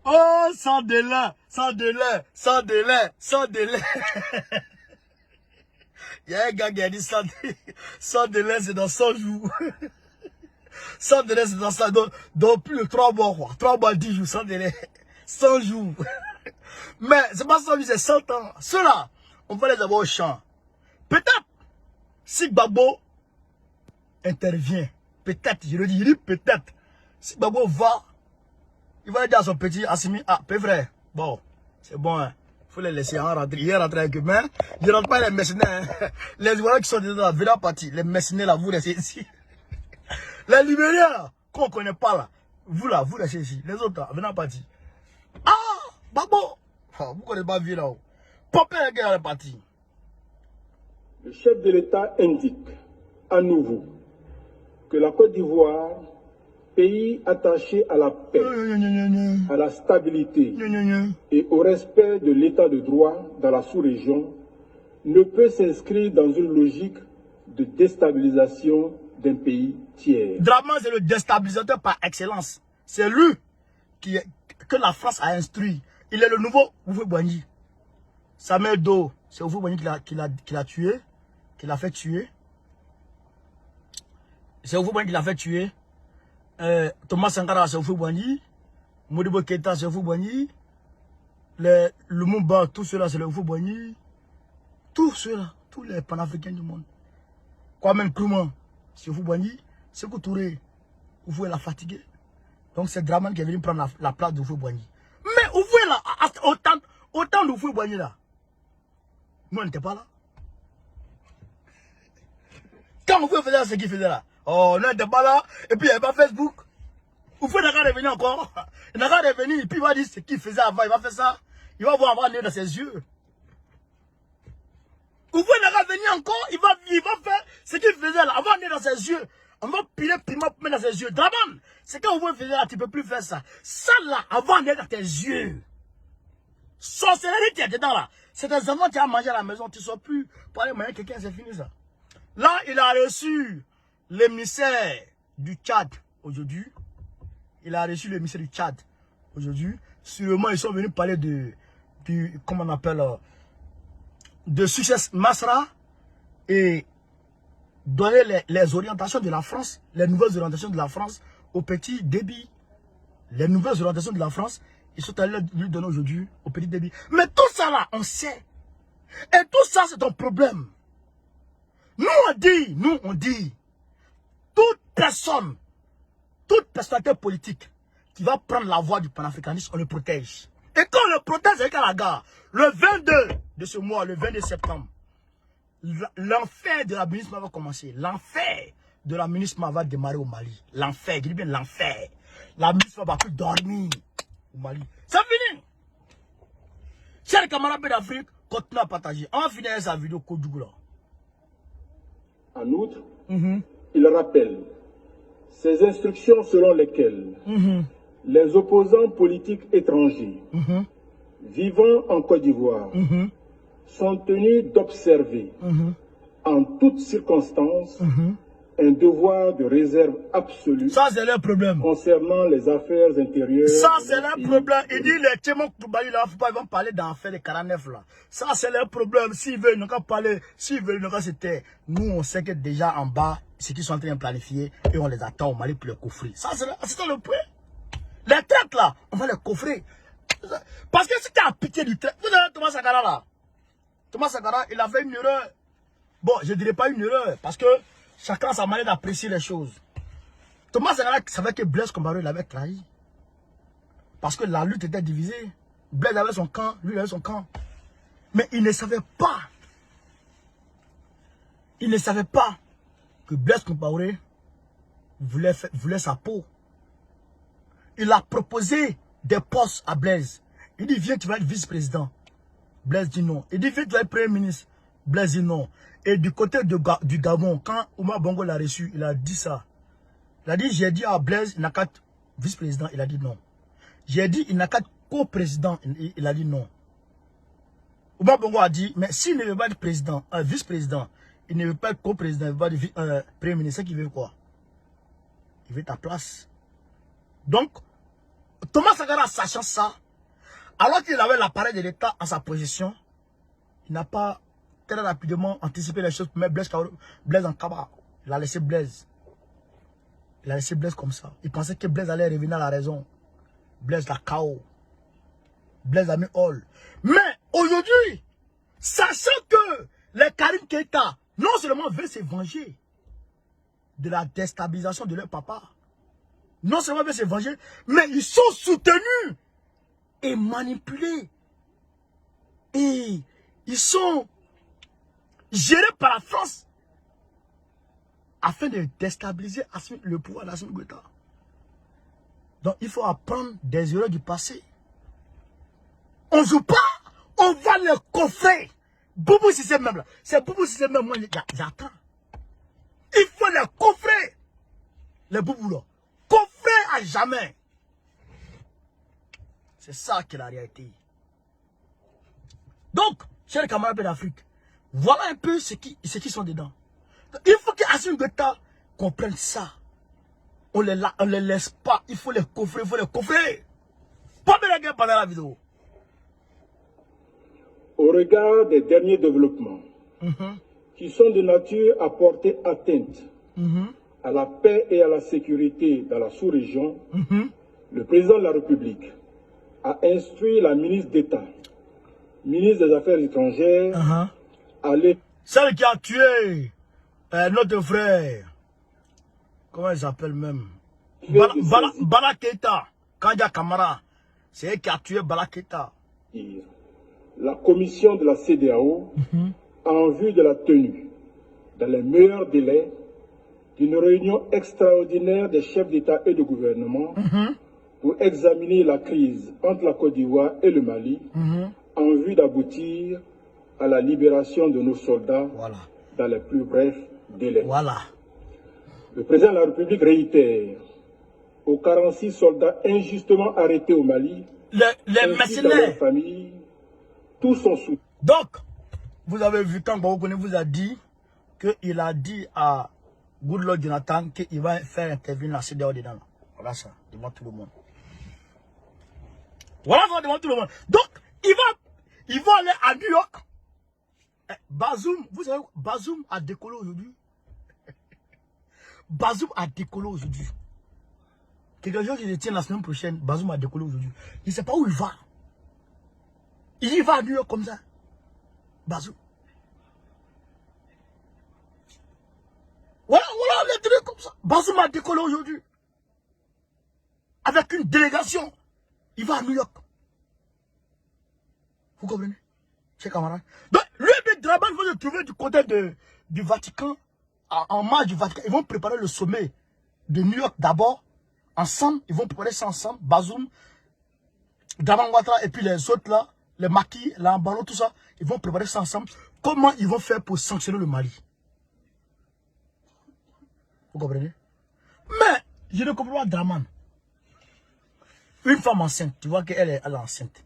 Oh, sans délai. Il y a un gars qui a dit sans délai, c'est dans 100 jours. Sans délai, c'est dans ça. Donc plus de 3 mois, quoi. 3 mois, 10 jours, sans délai. 100 jours. Mais c'est pas 100 jours, c'est 100 ans. Ceux-là, on va les avoir au champ. Peut-être, si Gbagbo intervient, peut-être, je le dis, il dit peut-être. Si Gbagbo va, il va dire à son petit Assimi, peu frère, bon, c'est bon, hein. Faut les laisser rentrer. Il est rentré avec eux, mais je ne rentre pas les mercenaires. Hein. Les Ivoiriens qui sont dedans là, venez partir. Les mercenaires là, vous laissez ici. Les Libériens là, qu'on ne connaît pas là, vous laissez ici. Les autres là, venez partir. Babo, vous ne connaissez pas vie là-haut. Popé les gars est parti. Le chef de l'État indique à nouveau que la Côte d'Ivoire, pays attaché à la paix, à la stabilité et au respect de l'état de droit dans la sous-région, ne peut s'inscrire dans une logique de déstabilisation d'un pays tiers. Draman, c'est le déstabilisateur par excellence. C'est lui que la France a instruit. Il est le nouveau Houphouët-Boigny. Samuel Doe, c'est Houphouët-Boigny qui l'a tué, qui l'a fait tuer. C'est Houphouët-Boigny qui l'a fait tuer. Thomas Sankara, c'est Houphouët-Boigny. Modibo Keïta, c'est Houphouët-Boigny. Lumumba, tout cela, c'est le Houphouët-Boigny. Tout cela, tous les panafricains du monde. Kwame Nkrumah, c'est Houphouët-Boigny. Sékou Touré, Houphouët l'a fatigué. Donc c'est Draman qui est venu prendre la place de Houphouët-Boigny. Mais Houphouët là, autant de Houphouët-Boigny là, nous on n'était pas là. Quand Houphouët faisait ce qu'il faisait là, oh, nous on n'était pas là, et puis il n'y avait pas Facebook. Houphouët n'a qu'à revenir encore. Il n'a qu'à revenir, et puis il va dire ce qu'il faisait avant, il va faire ça. Il va voir avoir un nez dans ses yeux. Houphouët n'a qu'à venir encore, il va faire ce qu'il faisait là, avoir un nez dans ses yeux. On va piler piment pour mettre dans ses yeux. Draman, c'est quand Houphouët faisait là, tu ne peux plus faire ça. Ça là, avoir un nez dans tes yeux. Sorcellerie, tu es dedans là. C'est des enfants qui ont mangé à la maison, tu ne sors plus. Pour aller manger quelqu'un, c'est fini ça. Là, il a reçu l'émissaire du Tchad aujourd'hui. Il a reçu l'émissaire du Tchad aujourd'hui. Sûrement, ils sont venus parler de puis comment on appelle, de succès Masra et donner les orientations de la France, les nouvelles orientations de la France au petit débit. Les nouvelles orientations de la France, ils sont allés lui donner aujourd'hui au petit débit. Mais tout ça là, on sait. Et tout ça, c'est ton problème. Nous on dit, toute personnalité politique qui va prendre la voie du panafricanisme, on le protège. Et quand on le protège avec la gare, le 22 de ce mois, le 22 septembre, l'enfer de la MINUSMA va commencer. L'enfer de la MINUSMA va démarrer au Mali. L'enfer, je dis bien l'enfer. La MINUSMA va plus dormir au Mali. C'est fini. Chers camarades d'Afrique, continuez à partager. On va finir sa vidéo Kodougou là. En outre, il rappelle ces instructions selon lesquelles les opposants politiques étrangers vivant en Côte d'Ivoire sont tenus d'observer en toutes circonstances un devoir de réserve absolue. Ça, c'est leur problème. Concernant les affaires intérieures. Ça, c'est leur problème. Il dit les Tchémok Toubali là, ils vont parler d'affaires de 49 là. Ça, c'est leur problème. S'ils veulent, ils n'ont qu'à parler. S'ils veulent, ils n'ont qu'à se taire. Nous, on sait que déjà en bas, ce qu'ils sont en train de planifier, et on les attend au Mali pour les coffrer. Ça, c'est le point. Les traites là, on va les coffrer. Parce que si tu as pitié du trait, vous avez Thomas Sankara là. Thomas Sankara, il a fait une erreur. Bon, je ne dirais pas une erreur, parce que chacun a sa manière d'apprécier les choses. Thomas Sankara savait que Blaise Compaoré l'avait trahi. Parce que la lutte était divisée. Blaise avait son camp, lui avait son camp. Mais il ne savait pas. Il ne savait pas que Blaise Compaoré voulait sa peau. Il a proposé des postes à Blaise. Il dit, viens, tu vas être vice-président. Blaise dit non. Il dit, viens, tu vas être premier ministre. Blaise dit non. Et du côté du Gabon, quand Oumar Bongo l'a reçu, il a dit ça. Il a dit, j'ai dit à Blaise, il n'a qu'à être vice-président. Il a dit non. J'ai dit, il n'a qu'à être co-président. Il a dit non. Oumar Bongo a dit, mais s'il ne veut pas être président, vice-président, il ne veut pas être co-président, il veut pas être premier ministre, qu'il veut quoi? Il veut ta place. Donc, Thomas Sankara, sachant ça, alors qu'il avait l'appareil de l'État en sa possession, il n'a pas très rapidement anticipé les choses pour mettre Blaise en cabas. Il a laissé Blaise. Il a laissé Blaise comme ça. Il pensait que Blaise allait revenir à la raison. Blaise l'a KO. Blaise a mis all. Mais aujourd'hui, sachant que les Karim Keïta, non seulement veulent se venger de la déstabilisation de leur papa, non seulement veulent se venger, mais ils sont soutenus et manipulés. Et ils sont gérés par la France afin de déstabiliser le pouvoir d'Assimi Goïta. Donc il faut apprendre des erreurs du passé. On ne joue pas, on va les coffrer. Boubou si c'est même là. C'est Boubou si c'est même moi, j'attends. Il faut les coffrer. Les boubous là. Coffrer à jamais. C'est ça qui est la réalité. Donc, chers camarades d'Afrique, voilà un peu ce qui sont dedans. Donc, il faut qu'Assimi Goïta comprenne ça. On les laisse pas. Il faut les coffrer, il faut les coffrer. Pas de la guerre pendant la vidéo. Au regard des derniers développements qui sont de nature à porter atteinte à la paix et à la sécurité dans la sous-région, le président de la République a instruit la ministre d'État, ministre des Affaires étrangères, à aller... Celle qui a tué notre frère, comment il s'appelle même? Bala Keïta, Kandja Kamara, c'est elle qui a tué Bala Keïta. La commission de la CEDEAO en vue de la tenue, dans les meilleurs délais, d'une réunion extraordinaire des chefs d'État et de gouvernement pour examiner la crise entre la Côte d'Ivoire et le Mali en vue d'aboutir à la libération de nos soldats dans les plus brefs délais. Le président de la République réitère aux 46 soldats injustement arrêtés au Mali, les mercenaires, familles, tout son soutien. Donc, vous avez vu quand Baoukone vous a dit qu'il a dit à Goodluck Jonathan qu'il va faire intervenir la CEDEAO dedans. Voilà ça, devant tout le monde. Voilà ça, devant tout le monde. Donc, Ils vont aller à New York. Bazoum, vous savez, Bazoum a décollé aujourd'hui. Bazoum a décollé aujourd'hui. Quelque chose qui le tient la semaine prochaine. Bazoum a décollé aujourd'hui. Il ne sait pas où il va. Il va à New York comme ça. Bazoum. Voilà les trucs comme ça. Bazoum a décollé aujourd'hui. Avec une délégation. Il va à New York. Vous comprenez? Chers camarades. Donc, lui et Draman vont se trouver du côté du Vatican. En marge du Vatican. Ils vont préparer le sommet de New York d'abord. Ensemble. Ils vont préparer ça ensemble. Bazoum, Draman Ouattara et puis les autres là. Les maquis, l'emballon, tout ça. Ils vont préparer ça ensemble. Comment ils vont faire pour sanctionner le Mali? Vous comprenez? Mais, je ne comprends pas Draman. Une femme enceinte, tu vois qu'elle est enceinte.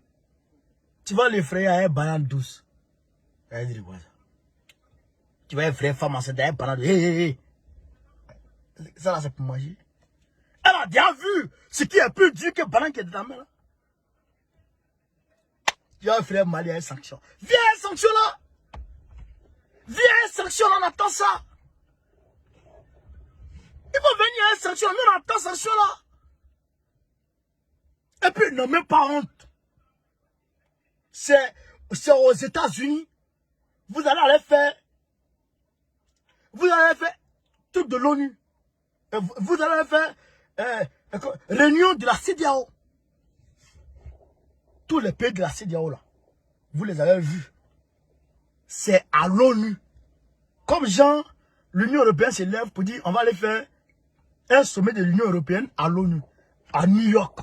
Tu vas l'effrayer à un banane douce. Elle dit quoi ça? Tu vas effrayer une femme enceinte à un banane douce. Hé. Ça là, c'est pour manger. Elle a déjà vu ce qui est plus dur que banane qui est dans la main là. Tu vas effrayer Mali à une sanction. Viens à une sanction là. Viens à une sanction là, on attend ça. Ils vont venir à une sanction, nous on attend sanction là. Et puis, ils n'ont même pas honte. C'est aux États-Unis. Vous allez faire truc de l'ONU. Vous allez faire réunion de la CEDEAO. Tous les pays de la CEDEAO là, vous les avez vus. C'est à l'ONU. Comme genre, l'Union européenne se lève pour dire on va aller faire un sommet de l'Union européenne à l'ONU, à New York.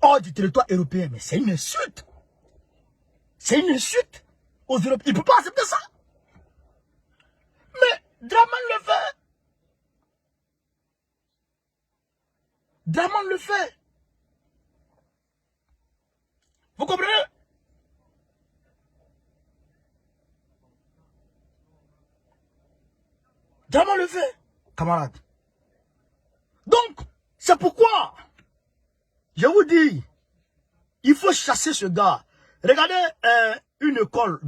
Hors du territoire européen. Mais c'est une insulte. C'est une insulte aux Européens. Ils ne peuvent pas accepter ça. Mais Draman le fait. Draman le fait. Vous comprenez? Draman le fait, camarade. Donc, c'est pourquoi je vous dis, il faut chasser ce gars. Regardez une école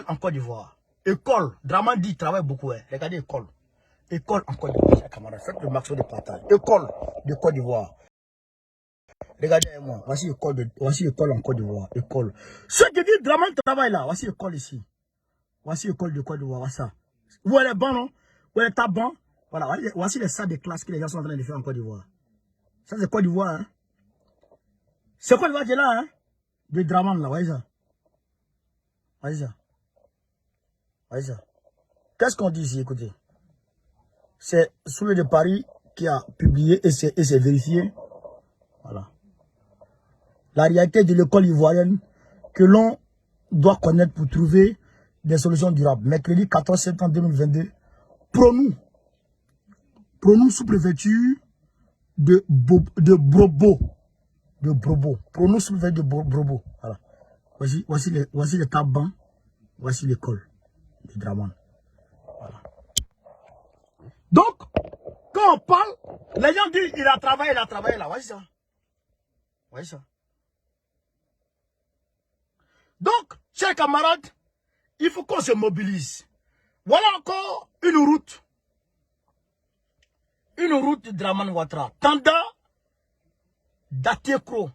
en Côte d'Ivoire. École, Draman dit, il travaille beaucoup. Hein. Regardez école. École en Côte d'Ivoire, chers camarades. Faites le maximum de partage. École de Côte d'Ivoire. Regardez-moi. Voici école en Côte d'Ivoire. École. Ceux qui disent Draman travaille là. Voici école ici. Voici école de Côte d'Ivoire. Voici ça. Où est les bancs, non? Où est les tabans? Voilà. Voici les salles de classe que les gens sont en train de faire en Côte d'Ivoire. Ça, c'est Côte d'Ivoire, hein? C'est Côte d'Ivoire qui est là, hein? De Draman, là. Voyez ça. Voyez ça. Voyez ça. Qu'est-ce qu'on dit ici, écoutez? C'est Soulé de Paris qui a publié et c'est vérifié. Voilà. La réalité de l'école ivoirienne que l'on doit connaître pour trouver des solutions durables. Mercredi 14 septembre 2022, prônons sous-préfecture de Brobo. Prônons sous-préfecture de Brobo. Voilà. Voici les tabans. Voici l'école de Draman. Voilà. Donc, quand on parle, les gens disent il a travaillé là. Voici ça. Voyez ça. Donc, chers camarades, il faut qu'on se mobilise. Voilà encore une route. Une route de Draman Ouattara. Tanda Datekro.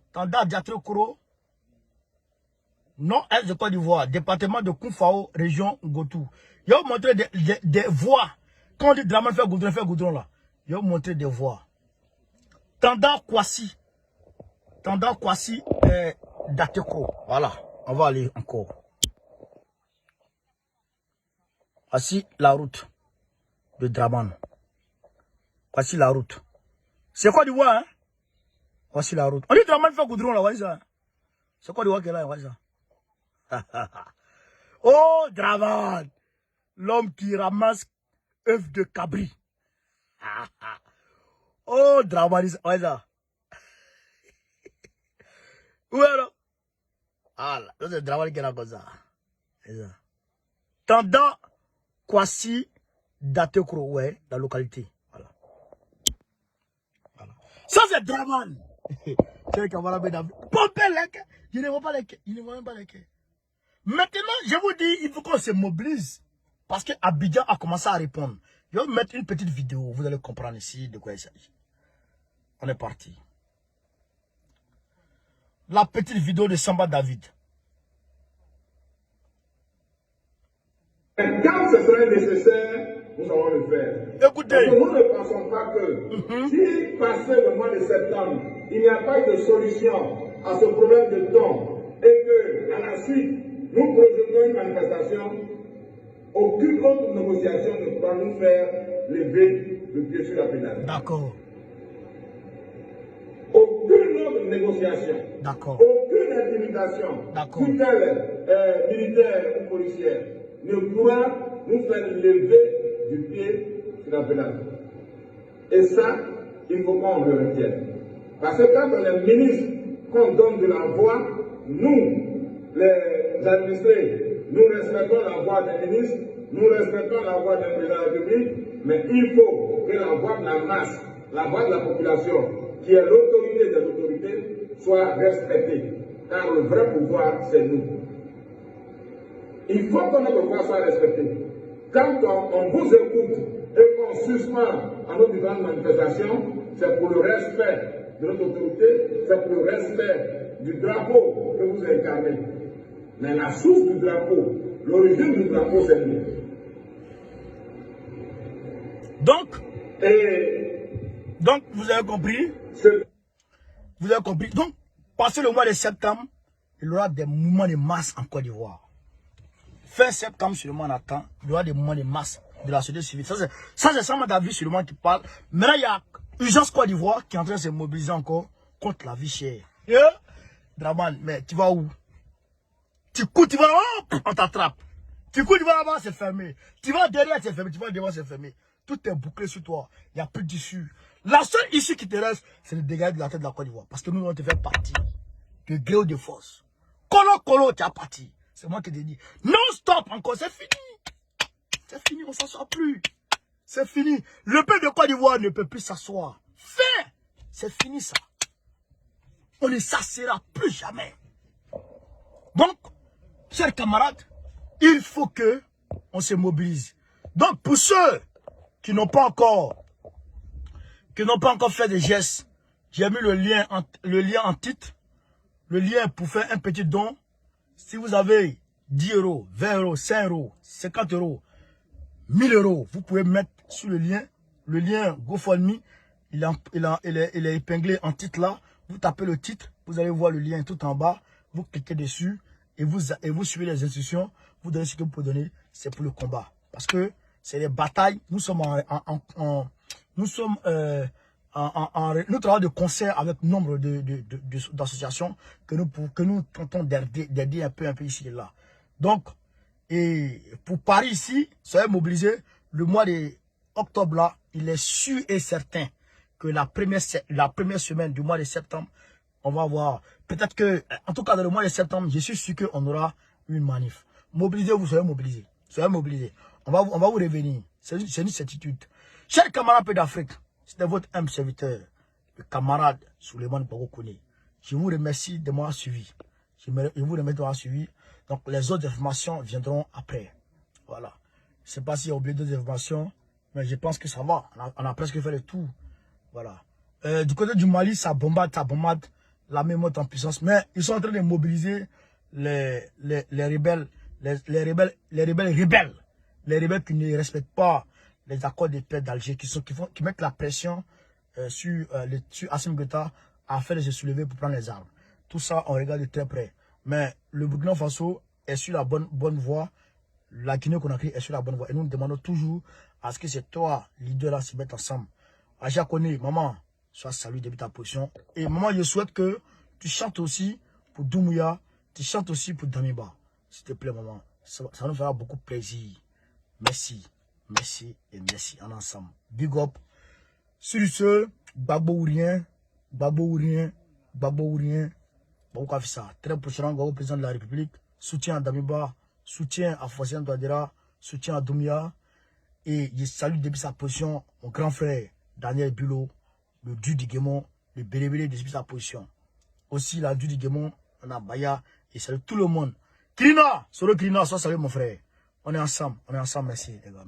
Non-est de Côte d'Ivoire. Département de Koufao, région Gotou. Je vais vous montrer des voies. Quand on dit Draman fait goudron là. Je vais vous montrer des voies. Tanda Kwasi Datekro. Voilà. On va aller encore. Voici la route de Draman. Voici la route. C'est quoi d'Ivoire, hein? Voici la route. On dit Draman fait goudron là, voici ça. C'est quoi d'Ivoire qui est là, voici ça. Oh, Draman! L'homme qui ramasse œufs de cabri. Oh, Draman, voici ça. Où est là? Ah là, c'est Draman qui est là comme ça. C'est ça. Tanda Kwasi Datekro, ouais, la localité. Voilà. Voilà. Ça, c'est Draman. C'est un camarade. Il ne voit pas les quais. Il ne voit même pas les quais. Maintenant, je vous dis, il faut qu'on se mobilise. Parce que Abidjan a commencé à répondre. Je vais vous mettre une petite vidéo. Vous allez comprendre ici de quoi il s'agit. On est parti. La petite vidéo de Samba David. Quand ce serait nécessaire, nous allons le faire. Écoutez. Parce que nous ne pensons pas que si passé le mois de septembre, il n'y a pas de solution à ce problème de temps et que à la suite, nous projetons une manifestation, aucune autre négociation ne pourra nous faire lever le pied sur la pédale. D'accord. Aucune autre négociation. D'accord. Aucune intimidation. D'accord. Militaire ou policière ne pourra nous faire lever du pied sur la pédale. Et ça, il faut qu'on le retienne. Parce que quand on est ministre, qu'on donne de la voix, nous, les administrés, nous respectons la voix des ministres, nous respectons la voix du président de la République, mais il faut que la voix de la masse, la voix de la population, qui est l'autorité de l'autorité, soit respectée. Car le vrai pouvoir, c'est nous. Il faut que notre voix soit respectée. Quand on vous écoute et qu'on suspend à nos différentes manifestations, c'est pour le respect de notre autorité, c'est pour le respect du drapeau que vous incarnez. Mais la source du drapeau, l'origine du drapeau, c'est nous. Donc, vous avez compris? Vous avez compris? Donc, passé le mois de septembre, il y aura des mouvements de masse en Côte d'Ivoire. Fin septembre, seulement on attend, il y aura des mouvements de masse de la société civile. Ça, c'est Samba David seulement qui parle. Maintenant, il y a Urgence Côte d'Ivoire qui est en train de se mobiliser encore contre la vie chère. Draman, mais tu vas où? Tu cours, tu vas là, on t'attrape. Tu cours, tu vas là-bas, c'est fermé. Tu vas derrière, c'est fermé. Tu vas devant, c'est fermé. Tout est bouclé sur toi. Il n'y a plus d'issue. La seule issue qui te reste, c'est le dégât de la tête de la Côte d'Ivoire. Parce que nous, on te fait partir de gré ou de force. Colo, tu as parti. C'est moi qui te dis. Non, stop, encore, c'est fini. C'est fini, on ne s'assoit plus. C'est fini. Le peuple de Côte d'Ivoire ne peut plus s'asseoir. Fin. C'est fini ça. On ne s'assiera plus jamais. Donc, chers camarades, il faut que on se mobilise. Donc, pour ceux qui n'ont pas encore fait des gestes, j'ai mis le lien en titre, le lien pour faire un petit don. Si vous avez 10 euros, 20 euros, 5 euros, 50 euros, 1000 euros, vous pouvez mettre sur le lien GoFundMe, il est épinglé en titre là. Vous tapez le titre, vous allez voir le lien tout en bas, vous cliquez dessus et vous suivez les instructions. Vous donnez ce que vous pouvez donner, c'est pour le combat. Parce que c'est les batailles, nous travaillons de concert avec nombre d'associations que nous tentons d'aider un peu ici et là. Donc, et pour Paris ici, soyez mobilisés. Le mois d'octobre là, il est sûr et certain que la première semaine du mois de septembre, on va voir. Peut-être que, en tout cas dans le mois de septembre, je suis sûr qu'on aura une manif. Mobilisez-vous, soyez mobilisés. Soyez mobilisés. On va vous revenir. C'est une certitude. Chers camarades d'Afrique, c'était votre humble serviteur, le camarade Souleymane Bago Koné. Je vous remercie de m'avoir suivi. Je vous remercie de m'avoir suivi. Donc, les autres informations viendront après. Voilà. Je ne sais pas s'il y a oublié d'autres informations, mais je pense que ça va. On a presque fait le tour. Voilà. Du côté du Mali, ça bombarde. La même monte en puissance. Mais ils sont en train de mobiliser les rebelles. Les rebelles qui ne respectent pas les accords de paix d'Alger, qui mettent la pression sur Assimi Goïta afin de se soulever pour prendre les armes. Tout ça, on regarde de très près. Mais le Burkina Faso est sur la bonne voie. La Guinée-Conakry est sur la bonne voie. Et nous demandons toujours à ce que ces trois leaders-là se mettent ensemble. Aja Koné, maman, sois salué depuis ta position. Et maman, je souhaite que tu chantes aussi pour Doumbouya, tu chantes aussi pour Damiba. S'il te plaît, maman. Ça nous fera beaucoup plaisir. Merci. Merci et merci en ensemble. Big up. Sur ce, Gbagbo ou rien. Très prochainement, Gbagbo, président de la République. Soutien à Damiba. Soutien à Fossien Douadéra. Soutien à Doumbouya. Et je salue depuis sa position mon grand frère Daniel Bulot, le dieu du Guémon, le Bélébélé depuis sa position. Aussi la dieu du Guémon, Nana Baya, et salut tout le monde. Krina, sur le Krina, ça salut mon frère. On est ensemble, merci les gars.